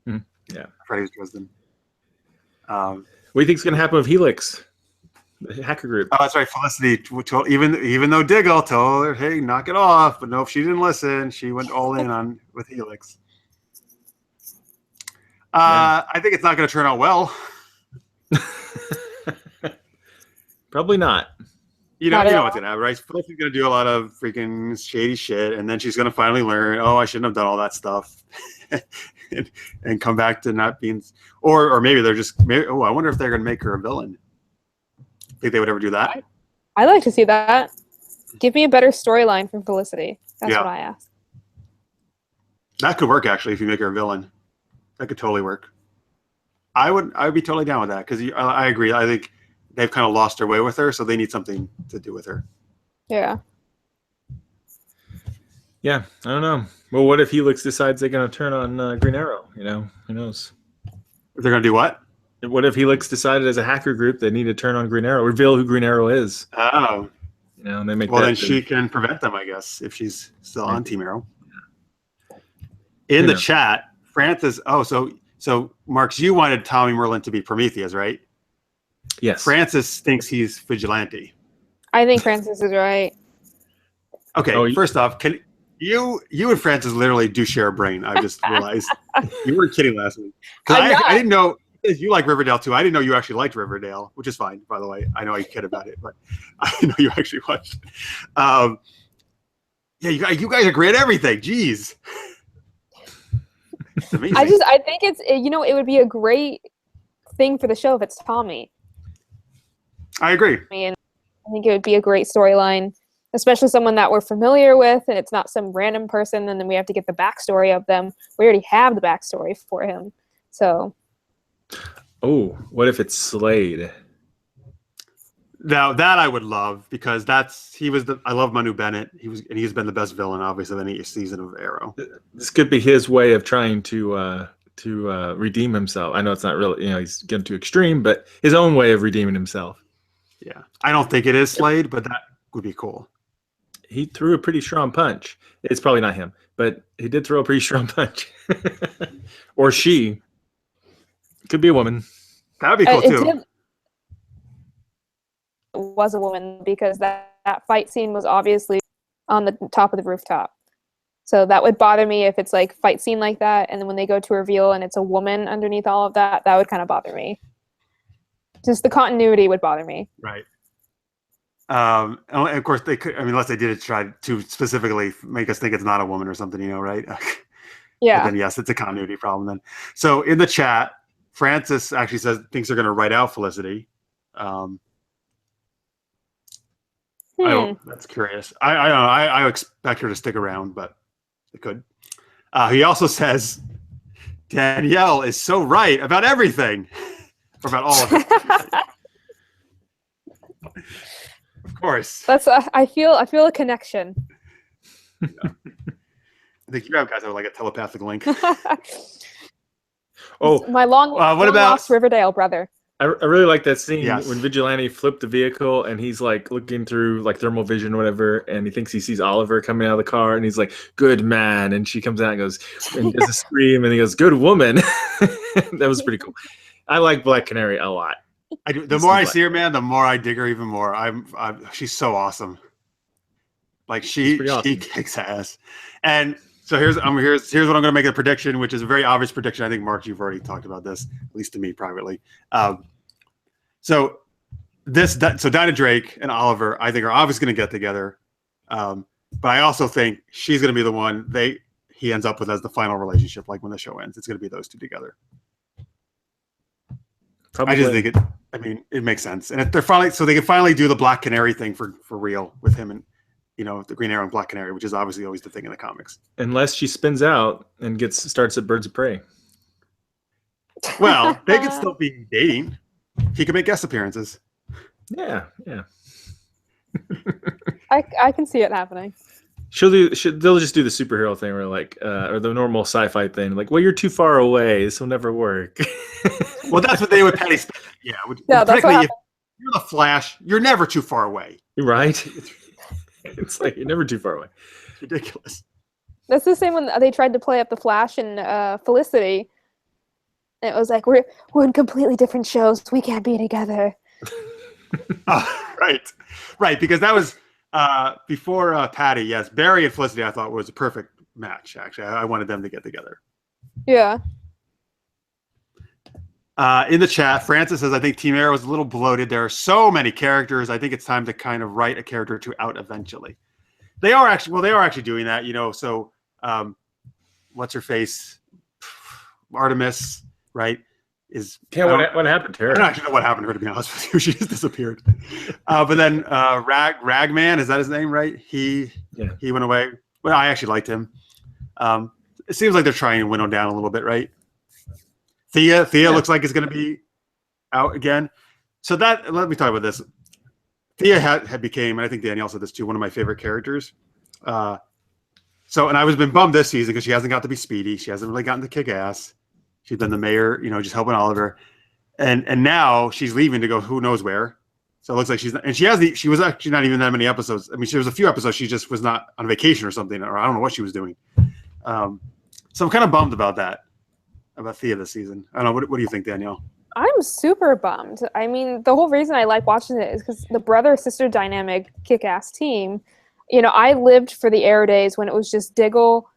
Yeah. I forgot he was Dresden. What do you think's going to happen with Helix, the hacker group? Oh, that's right. Felicity, even though Diggle told her, hey, knock it off, but no, if she didn't listen, she went all in with Helix. I think it's not going to turn out well. Probably not. You know what's going to happen, right? Felicity's going to do a lot of freaking shady shit, and then she's going to finally learn, oh, I shouldn't have done all that stuff, and come back to not being, or maybe they're just, I wonder if they're going to make her a villain. Think they would ever do that? I like to see that. Give me a better storyline from Felicity. That's what I ask. That could work, actually, if you make her a villain. That could totally work. I would be totally down with that, because I agree. I think they've kind of lost their way with her, so they need something to do with her. Yeah. Yeah, I don't know. Well, what if Helix decides they're going to turn on Green Arrow? You know, who knows? They're going to do what? What if Helix decided as a hacker group they need to turn on Green Arrow, reveal who Green Arrow is? Oh. You know, and they make then she can prevent them, I guess, if she's still on Team Arrow. In the chat, Francis, so Marks, you wanted Tommy Merlin to be Prometheus, right? Yes. Francis thinks he's Vigilante. I think Francis is right. Okay, first off, can you and Francis literally do share a brain. I just realized. You weren't kidding last week. Because I didn't know, you like Riverdale too. I didn't know you actually liked Riverdale, which is fine, by the way. I know you kid about it, but I didn't know you actually watched it. Yeah, you guys are great at everything. Jeez. It's amazing. I think it's, it would be a great thing for the show if it's Tommy. I agree. I think it would be a great storyline, especially someone that we're familiar with, and it's not some random person, and then we have to get the backstory of them. We already have the backstory for him. So. Oh, what if it's Slade? Now that I would love, because I love Manu Bennett. He's been the best villain, obviously, of any season of Arrow. This could be his way of trying to redeem himself. I know it's not really, he's getting too extreme, but his own way of redeeming himself. Yeah, I don't think it is Slade, but that would be cool. He threw a pretty strong punch. It's probably not him, but he did throw a pretty strong punch. Or she. Could be a woman. That would be cool too. It was a woman because that fight scene was obviously on the top of the rooftop. So that would bother me if it's like fight scene like that, and then when they go to reveal and it's a woman underneath all of that, that would kind of bother me. Just the continuity would bother me. Right. And of course they could. I mean, unless they did try to specifically make us think it's not a woman or something, right? Yeah. But then yes, it's a continuity problem then. So in the chat, Francis actually thinks they're going to write out Felicity. That's curious. I don't know. I expect her to stick around, but it could. He also says Danielle is so right about everything, or about all of it. Of course. That's I feel a connection. Yeah. I think you have guys have like a telepathic link. My long lost Riverdale brother. I really like that scene Yes. when Vigilante flipped the vehicle and he's like looking through like thermal vision or whatever, and he thinks he sees Oliver coming out of the car, and he's like, "Good man," and she comes out and goes and does a scream, and he goes, "Good woman." That was pretty cool. I like Black Canary a lot. I do. The more I see her, man, the more I dig her even more. She's so awesome. Like she kicks ass. And so here's what I'm going to make a prediction, which is a very obvious prediction. I think Mark, you've already talked about this, at least to me privately. So Dinah Drake and Oliver, I think, are obviously going to get together. But I also think she's going to be the one he ends up with as the final relationship. Like when the show ends, it's going to be those two together. Probably. I just think it makes sense. And if they're finally, so they can finally do the Black Canary thing for real with him and, the Green Arrow and Black Canary, which is obviously always the thing in the comics. Unless she spins out and starts at Birds of Prey. Well, they could still be dating. He could make guest appearances. Yeah. I can see it happening. They'll just do the superhero thing, or like, or the normal sci-fi thing. Like, well, you're too far away. This will never work. Well, that's what they would Penny. Yeah, that's what if you're the Flash, you're never too far away. Right? It's like you're never too far away. It's ridiculous. That's the same when they tried to play up the Flash and Felicity. And it was like, we're in completely different shows. We can't be together. Right, because that was before Patty. Yes, Barry and Felicity I thought was a perfect match. Actually, I wanted them to get together. Yeah. In the chat, Francis says, I think Team Arrow is a little bloated. There are so many characters. I think it's time to kind of write a character or two out eventually. They are actually doing that, So, what's her face? Artemis, right? What happened to her? I don't actually know what happened to her, to be honest with you. She just disappeared. But then Ragman, is that his name, right? He went away. Well, I actually liked him. It seems like they're trying to winnow down a little bit, right? Thea looks like it's going to be out again. So let me talk about this. Thea had became, and I think Danielle said this too, one of my favorite characters. And I was been bummed this season because she hasn't got to be Speedy. She hasn't really gotten to kick ass. She's been the mayor, just helping Oliver. And now she's leaving to go who knows where. So it looks like she was actually not even that many episodes. I mean, there was a few episodes she just was not on vacation or something, or I don't know what she was doing. So I'm kind of bummed about that. About Thea this season. I don't know. What do you think, Danielle? I'm super bummed. I mean, the whole reason I like watching it is because the brother-sister dynamic kick-ass team. I lived for the Arrow days when it was just Diggle,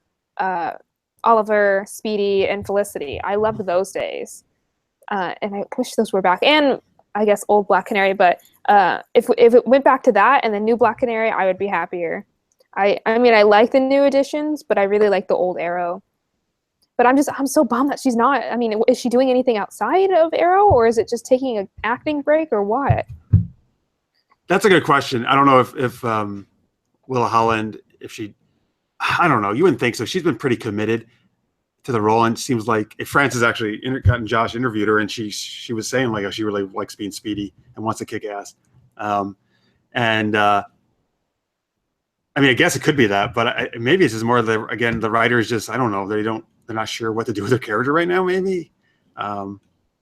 Oliver, Speedy, and Felicity. I loved those days. And I wish those were back. And I guess old Black Canary. But if it went back to that and the new Black Canary, I would be happier. I mean, I like the new additions, but I really like the old Arrow. But I'm so bummed that she's not. I mean, is she doing anything outside of Arrow, or is it just taking an acting break, or what? That's a good question. I don't know if Willa Holland, I don't know. You wouldn't think so. She's been pretty committed to the role, and it seems like if Frances actually Josh interviewed her, and she was saying like she really likes being Speedy and wants to kick ass. And I mean, I guess it could be that, but maybe it's just more the writers just, I don't know, they're not sure what to do with their character right now. Maybe,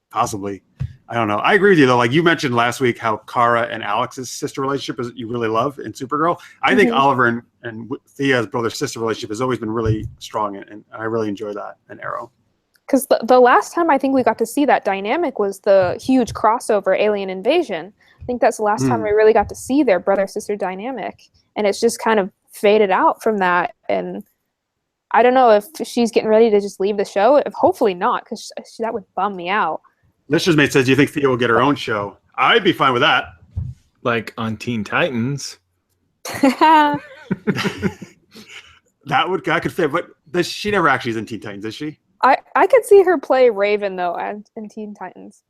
possibly, I don't know. I agree with you though. Like you mentioned last week, how Kara and Alex's sister relationship is you really love in Supergirl. I think Oliver and Thea's brother-sister relationship has always been really strong, and I really enjoy that in Arrow. Because the last time I think we got to see that dynamic was the huge crossover Alien Invasion. I think that's the last time we really got to see their brother-sister dynamic. And it's just kind of faded out from that. And I don't know if she's getting ready to just leave the show. Hopefully not, because that would bum me out. Listener's Mate says, do you think Thea will get her own show? I'd be fine with that. Like on Teen Titans. That could fit. But she never actually is in Teen Titans, is she? I could see her play Raven, though, in Teen Titans.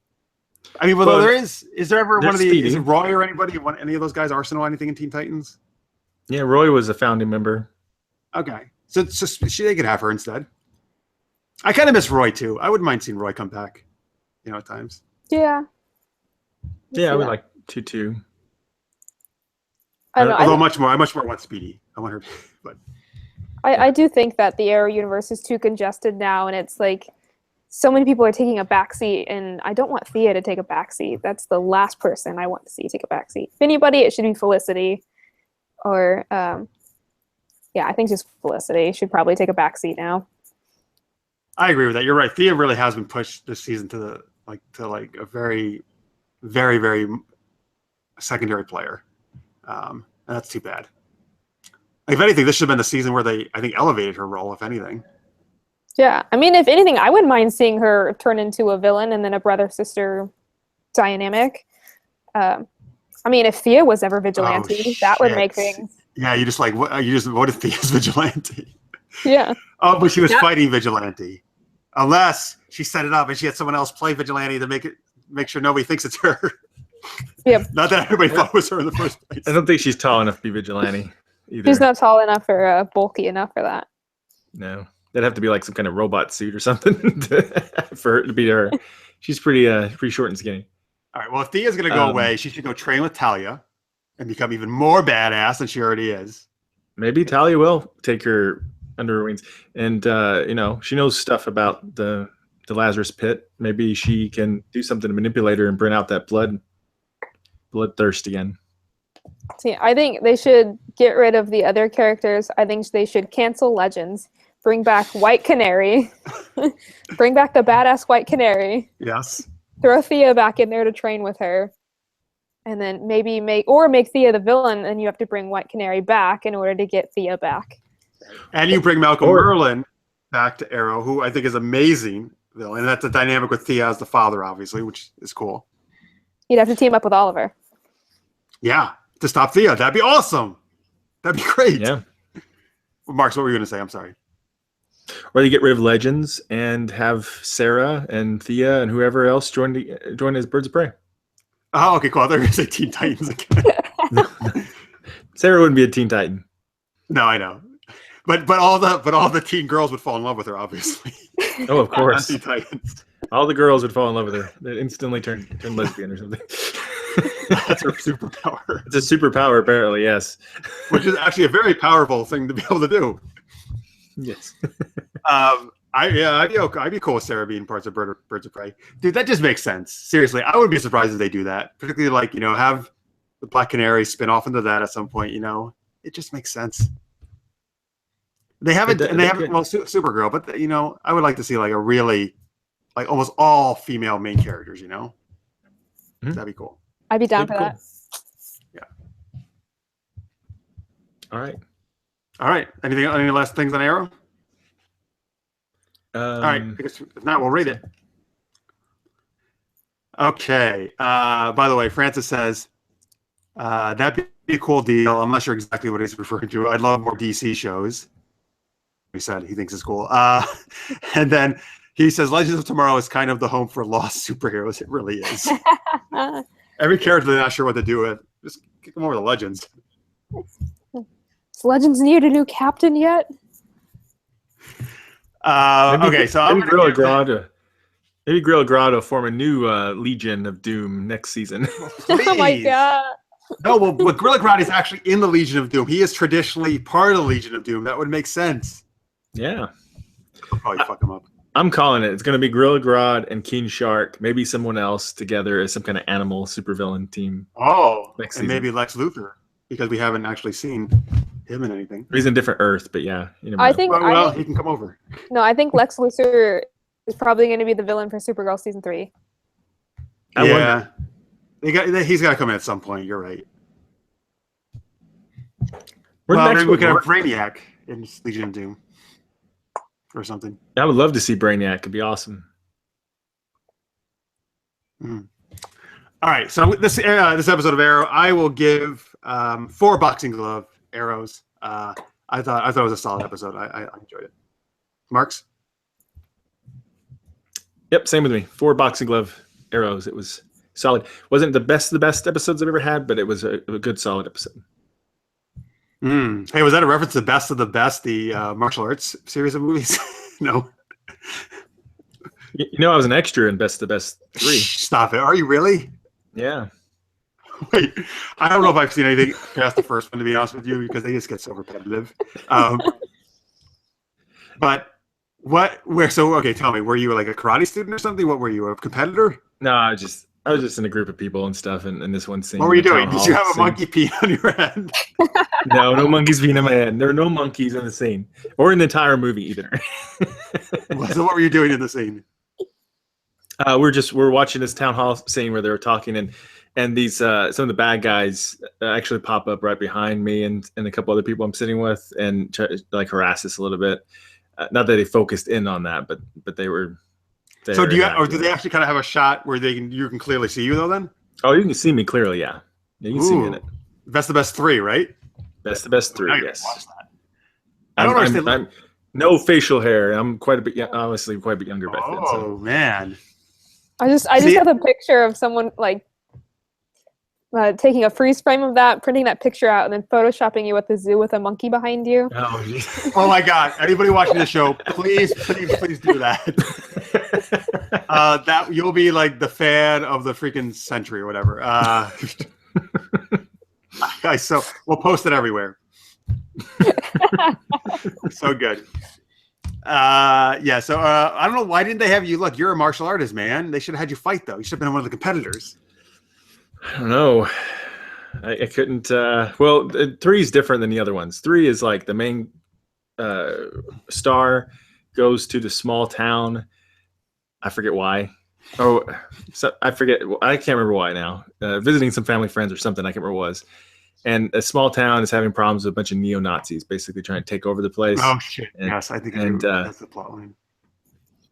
I mean, well, is there ever one of Speedy. Is it Roy or anybody, any of those guys, Arsenal, anything in Teen Titans? Yeah, Roy was a founding member. Okay. So they could have her instead. I kind of miss Roy, too. I wouldn't mind seeing Roy come back, at times. Yeah. Yeah, I would like to, too. I much more want Speedy. I want her, but... I do think that the Arrow universe is too congested now, and it's like so many people are taking a backseat, and I don't want Thea to take a backseat. That's the last person I want to see take a backseat. If anybody, it should be Felicity, or I think just Felicity should probably take a backseat now. I agree with that. You're right. Thea really has been pushed this season to a very, very, very secondary player, and that's too bad. If anything, this should have been the season where they, I think, elevated her role, if anything. Yeah. I mean, if anything, I wouldn't mind seeing her turn into a villain and then a brother-sister dynamic. I mean, if Thea was ever Vigilante, that would make things... Yeah, you just voted Thea's Vigilante. Yeah. Oh, but she was fighting Vigilante. Unless she set it up and she had someone else play Vigilante to make sure nobody thinks it's her. Yeah. Not that everybody thought it was her in the first place. I don't think she's tall enough to be Vigilante. Either. She's not tall enough or bulky enough for that. No, that'd have to be like some kind of robot suit or something for her to be her. She's pretty short and skinny. All right. Well, if Thea's going to go away, she should go train with Talia and become even more badass than she already is. Maybe Talia will take her under her wings, and she knows stuff about the Lazarus Pit. Maybe she can do something to manipulate her and bring out that bloodthirst again. See, I think they should get rid of the other characters. I think they should cancel Legends, bring back White Canary, bring back the badass White Canary. Yes. Throw Thea back in there to train with her, and then maybe make Thea the villain, and you have to bring White Canary back in order to get Thea back. And you bring Malcolm Merlin back to Arrow, who I think is amazing villain. And that's a dynamic with Thea as the father, obviously, which is cool. You'd have to team up with Oliver. Yeah. To stop Thea. That'd be awesome. That'd be great. Yeah. Marks, what were you going to say? I'm sorry. Or you get rid of Legends and have Sarah and Thea and whoever else join as Birds of Prey. Oh, okay, cool. I thought you were going to say Teen Titans again. Sarah wouldn't be a Teen Titan. No, I know. But all the teen girls would fall in love with her, obviously. Oh, of course. Teen Titans. All the girls would fall in love with her. They'd instantly turn lesbian or something. That's her superpower. It's a superpower, apparently, yes. Which is actually a very powerful thing to be able to do. Yes. I'd be cool with Sarah being parts of Birds of Prey. Dude, that just makes sense. Seriously, I wouldn't be surprised if they do that. Particularly, have the Black Canary spin off into that at some point. It just makes sense. They haven't, Supergirl, but I would like to see a really, almost all female main characters. Mm-hmm. That'd be cool. I'd be down for that. Yeah. All right. Any last things on Arrow? All right. I guess if not, we'll rate it. Okay. By the way, Francis says that'd be a cool deal. I'm not sure exactly what he's referring to. I'd love more DC shows. He said he thinks it's cool. And then he says Legends of Tomorrow is kind of the home for lost superheroes. It really is. Every character they're not sure what to do with, just kick them over to Legends. Is Legends need a new captain yet? Okay, so maybe Grodd will form a new Legion of Doom next season. Oh my god! No, well, but Gorilla Grodd is actually in the Legion of Doom. He is traditionally part of the Legion of Doom. That would make sense. Yeah. I'll probably fuck him up. I'm calling it. It's going to be Gorilla Grodd and King Shark, maybe someone else together as some kind of animal supervillain team. Oh, next and season. maybe Lex Luthor, because we haven't actually seen him in anything. He's in a different Earth, but yeah. You never I know. think. Well, he can come over. No, I think Lex Luthor is probably going to be the villain for Supergirl season 3. Yeah, he's got to come in at some point. You're right. Well, maybe we could have Brainiac in Legion of Doom or something. I would love to see Brainiac. It'd be awesome. Mm. All right, so this episode of Arrow, I will give 4 boxing glove arrows. I thought it was a solid episode. I enjoyed it. Marks? Yep, same with me. 4 boxing glove arrows. It was solid. Wasn't the best of the best episodes I've ever had, but it was a good, solid episode. Hey, was that a reference to Best of the Best, the martial arts series of movies? No. You know, I was an extra in Best of the Best 3. Stop it. Are you really? Yeah. Wait, I don't know if I've seen anything past the first one, to be honest with you, because they just get so repetitive. But okay, tell me, were you like a karate student or something? What were you, a competitor? No, I was just in a group of people and stuff, and this one scene. What were you doing? Did you have a monkey pee on your head? No monkeys peeing on my head. There were no monkeys in the scene, or in the entire movie either. So what were you doing in the scene? We're watching this town hall scene where they were talking, and these some of the bad guys actually pop up right behind me and a couple other people I'm sitting with and try to, like, harass us a little bit. Not that they focused in on that, but they were. So do they actually kind of have a shot where you can clearly see you though? Then you can see me clearly. Yeah, you can see me in it. Best of the Best 3, right? Best of the Best 3. Yes. I don't understand. I'm no facial hair. I'm quite a bit, obviously quite a bit younger back then. Oh man. I just have a picture of someone like taking a freeze frame of that, printing that picture out, and then photoshopping you at the zoo with a monkey behind you. Oh, geez. Oh my God! Anybody watching the show, please do that. That you'll be like the fan of the freaking century or whatever. So we'll post it everywhere. So good. Yeah. So I don't know, why didn't they have you? Look, you're a martial artist, man. They should have had you fight though. You should have been one of the competitors. I don't know. I couldn't. Well, 3 is different than the other ones. 3 is like the main star goes to the small town. I forget why. Oh, so I forget. I can't remember why now. Visiting some family friends or something. I can't remember what it was. And a small town is having problems with a bunch of neo-Nazis, basically trying to take over the place. Oh shit! Yes, I think that's the plot line.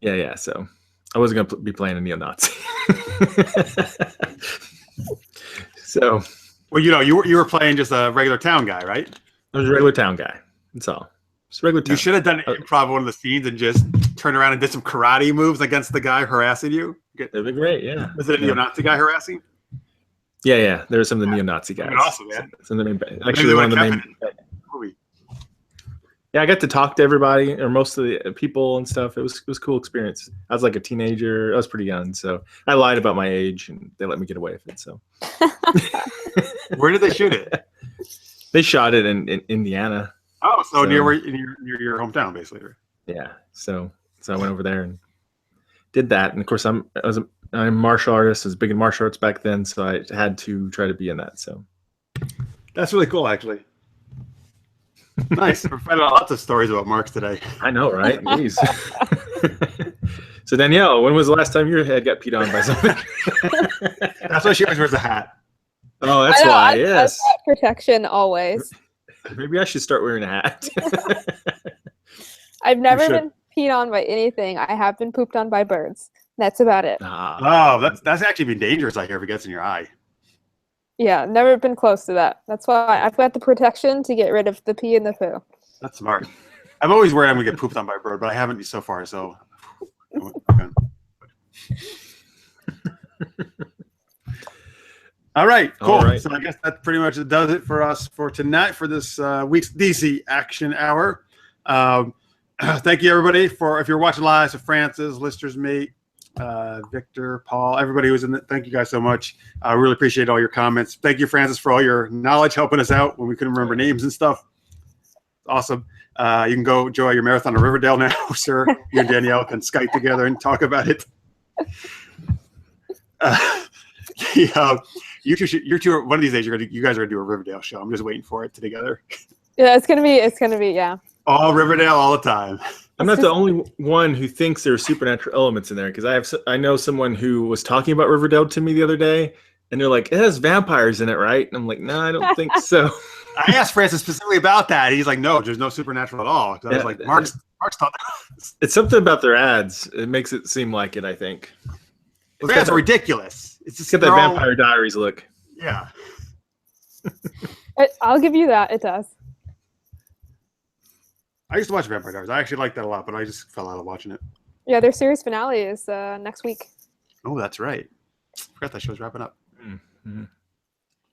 Yeah. So I wasn't going to be playing a neo-Nazi. So, well, you were playing just a regular town guy, right? I was a regular town guy. That's all. Just regular town. You should have done improv one of the scenes and just turned around and did some karate moves against the guy harassing you. That'd be great. Yeah. Was it a neo-Nazi guy harassing? Yeah. There were some of the neo-Nazi guys. Awesome, man. Some of the main, actually, one of the main. Movie. Yeah, I got to talk to everybody or most of the people and stuff. It was a cool experience. I was like a teenager. I was pretty young, so I lied about my age, and they let me get away with it. So, where did they shoot it? They shot it in Indiana. Oh, so near your hometown, basically. Yeah. So I went over there and did that, and of course I'm a martial artist. I was big in martial arts back then, so I had to try to be in that. So that's really cool, actually. Nice. We're finding out lots of stories about Marks today. I know, right? Jeez. So Danielle, when was the last time your head got peed on by something? That's why she always wears a hat. Oh, that's why. Yes. I've got protection always. Maybe I should start wearing a hat. I've never been peed on by anything. I have been pooped on by birds. That's about it. Oh, that's actually been dangerous. I hear if it gets in your eye. Yeah, never been close to that. That's why I've got the protection to get rid of the pee and the poo. That's smart. I'm always worried I'm gonna get pooped on by a bird, but I haven't so far. So. All right, cool. All right. So I guess that pretty much does it for us for tonight for this week's DC Action Hour. Thank you everybody for if you're watching live. So Francis, Lister's mate, Victor, Paul, everybody who's in it. Thank you guys so much. I really appreciate all your comments. Thank you, Francis, for all your knowledge, helping us out when we couldn't remember names and stuff. Awesome. You can go enjoy your marathon of Riverdale now, sir. You and Danielle can Skype together and talk about it. You two, one of these days, you guys are gonna do a Riverdale show. I'm just waiting for it together. Yeah, it's gonna be, yeah. All Riverdale all the time. I'm not the only one who thinks there are supernatural elements in there, because I know someone who was talking about Riverdale to me the other day, and they're like, it has vampires in it, right? And I'm like, no, I don't think so. I asked Francis specifically about that. He's like, no, there's no supernatural at all. I was like, Mark's taught that. It's something about their ads. It makes it seem like it, I think. The ads are ridiculous. It's just got that Vampire Diaries look. Yeah. I'll give you that. It does. I used to watch Vampire Diaries. I actually liked that a lot, but I just fell out of watching it. Yeah, their series finale is next week. Oh, that's right. I forgot that show's wrapping up. Mm-hmm.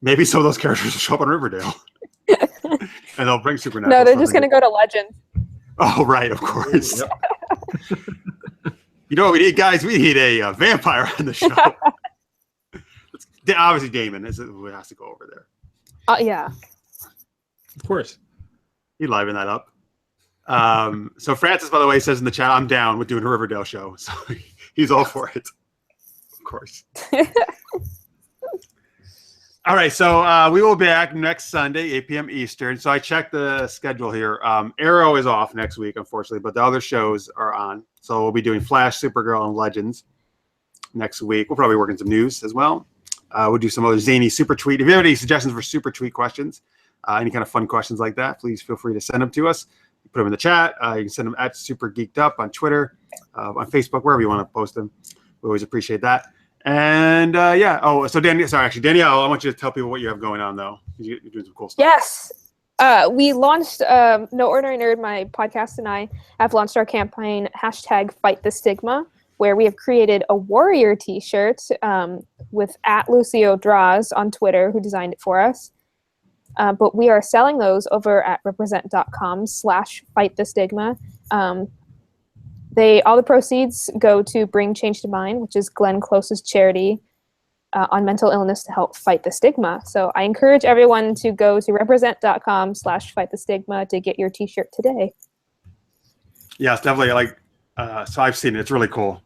Maybe some of those characters will show up on Riverdale. And they'll bring supernatural. No, they're just going to go to Legend. Oh, right, of course. Yep. You know what we need, guys? We need a vampire on the show. Obviously, Damon has to go over there. Yeah. Of course. He'd liven that up. So Francis, by the way, says in the chat, I'm down with doing a Riverdale show. So he's all for it. Of course. All right, so we will be back next Sunday, 8 p.m. Eastern. So I checked the schedule here. Arrow is off next week, unfortunately, but the other shows are on. So we'll be doing Flash, Supergirl, and Legends next week. We'll probably work in some news as well. We'll do some other zany super tweet. If you have any suggestions for super tweet questions, any kind of fun questions like that, please feel free to send them to us. Put them in the chat. You can send them at Super Geeked Up on Twitter, on Facebook, wherever you want to post them. We always appreciate that. And yeah. Oh, so Danielle, I want you to tell people what you have going on, though. You're doing some cool stuff. Yes. We launched No Ordinary Nerd, my podcast, and I have launched our campaign #FightTheStigma, where we have created a warrior T-shirt with @LucioDraws on Twitter, who designed it for us. But we are selling those over at represent.com/FightTheStigma. All the proceeds go to Bring Change to Mind, which is Glenn Close's charity on mental illness to help fight the stigma. So I encourage everyone to go to represent.com/FightTheStigma to get your T-shirt today. Yeah, it's definitely so I've seen it. It's really cool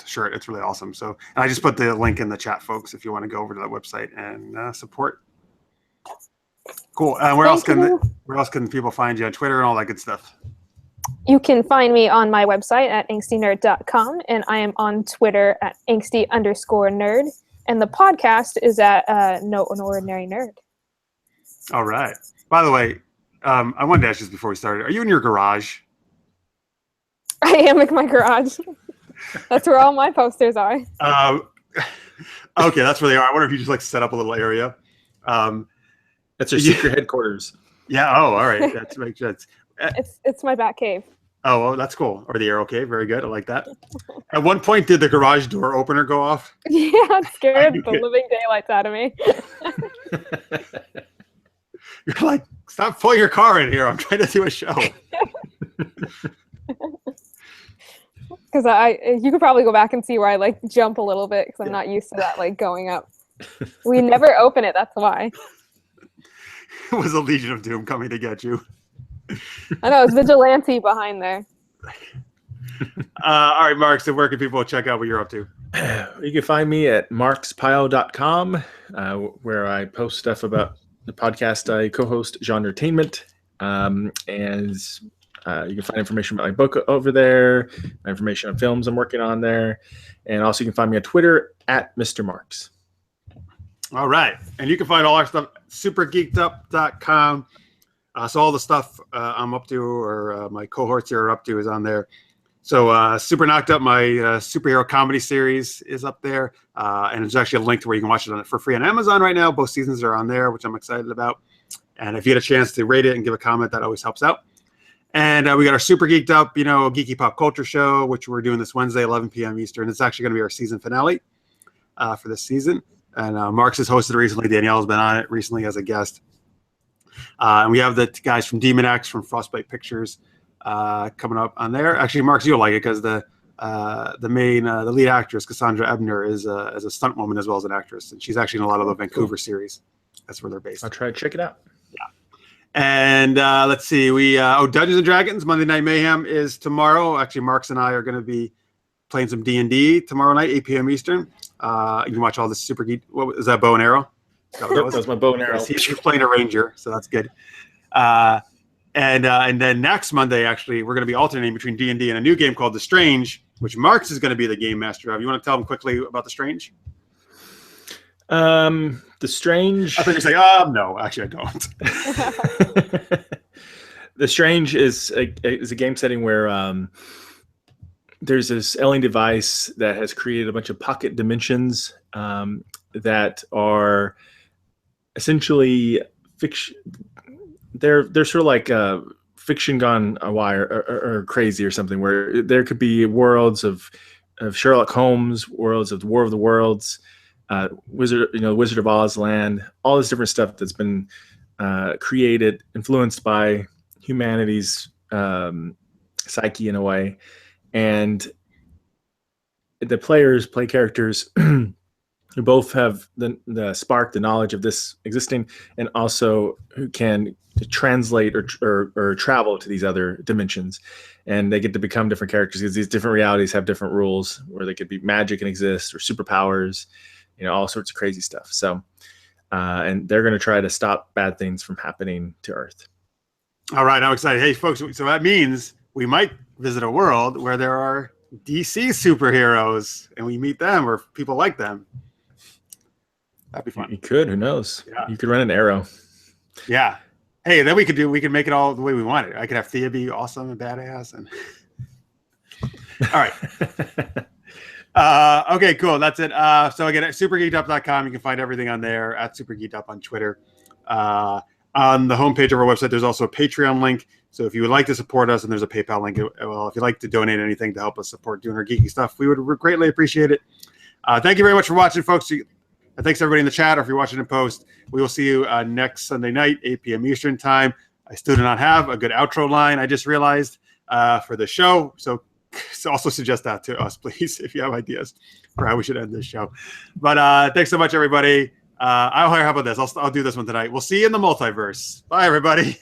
shirt. It's really awesome. So and I just put the link in the chat, folks, if you want to go over to that website and support. Cool. Where else can people find you on Twitter and all that good stuff? You can find me on my website at angstynerd.com, and I am on Twitter at angsty_nerd. And the podcast is at No Ordinary Nerd. All right. By the way, I wanted to ask you this before we started. Are you in your garage? I am in my garage. That's where all my posters are. Okay, that's where they are. I wonder if you just set up a little area. That's your secret headquarters. Yeah. Oh, all right. That makes sense. It's my bat cave. Oh, well, that's cool. Or the Arrow Cave. Very good. I like that. At one point, did the garage door opener go off? Yeah, it scared the living daylights out of me. You're like, stop pulling your car in here. I'm trying to do a show. Because you could probably go back and see where I jump a little bit because I'm not used to that going up. We never open it. That's why. It was a Legion of Doom coming to get you. I know, it's Vigilante behind there. All right, Mark, so where can people check out what you're up to? You can find me at markspile.com, where I post stuff about the podcast I co-host, GenreTainment. And you can find information about my book over there, information on films I'm working on there. And also you can find me on Twitter at Mr. Marks. All right. And you can find all our stuff at supergeekedup.com. So all the stuff I'm up to or my cohorts here are up to is on there. So Super Knocked Up, my superhero comedy series is up there. And there's actually a link to where you can watch it for free on Amazon right now. Both seasons are on there, which I'm excited about. And if you get a chance to rate it and give a comment, that always helps out. And we got our Super Geeked Up, geeky pop culture show, which we're doing this Wednesday, 11 p.m. Eastern. It's actually going to be our season finale for this season. And Mark's has hosted it recently. Danielle's been on it recently as a guest. And we have the guys from Demon X from Frostbite Pictures coming up on there. Actually, Mark's, you'll like it because the the lead actress, Cassandra Ebner, is as a stunt woman as well as an actress, and she's actually in a lot of the Vancouver series. That's where they're based. I'll try to check it out. And let's see, Dungeons and Dragons Monday Night Mayhem is tomorrow. Actually, Marks and I are going to be playing some D&D tomorrow night, 8 p.m. Eastern. You can watch all this super geek. What was that, bow and arrow? That was my bow and arrow. He's playing a ranger, so that's good. And then next Monday, actually, we're going to be alternating between D&D and a new game called The Strange, which Marks is going to be the game master of. You want to tell him quickly about The Strange? The Strange. I thought you were saying, no, actually, I don't. The Strange is a game setting where there's this alien device that has created a bunch of pocket dimensions that are essentially fiction. They're sort of like fiction gone awry or crazy or something, where there could be worlds of Sherlock Holmes, worlds of the War of the Worlds, Wizard of Oz land, all this different stuff that's been created, influenced by humanity's psyche in a way. And the players play characters who both have the spark, the knowledge of this existing, and also who can translate or travel to these other dimensions. And they get to become different characters because these different realities have different rules, where they could be magic and exist, or superpowers, all sorts of crazy stuff. So, and they're going to try to stop bad things from happening to Earth. All right, I'm excited. Hey, folks, so that means we might visit a world where there are DC superheroes, and we meet them or people like them. That'd be fun. You could, who knows? Yeah. You could run an Arrow. Yeah. Hey, then we could make it all the way we want it. I could have Thea be awesome and badass, and all right. Okay, cool. That's it. So again, at supergeekedup.com, you can find everything on there, at supergeekedup on Twitter. On the homepage of our website, there's also a Patreon link. So if you would like to support us, and there's a PayPal link. Well, if you'd like to donate anything to help us support doing our geeky stuff, we would greatly appreciate it. Thank you very much for watching, folks. Thanks everybody in the chat, or if you're watching in post. We will see you next Sunday night, 8 p.m. Eastern time. I still do not have a good outro line, I just realized, for the show. So also suggest that to us, please, if you have ideas for how we should end this show. But thanks so much, everybody. How about this? I'll do this one tonight. We'll see you in the multiverse. Bye, everybody.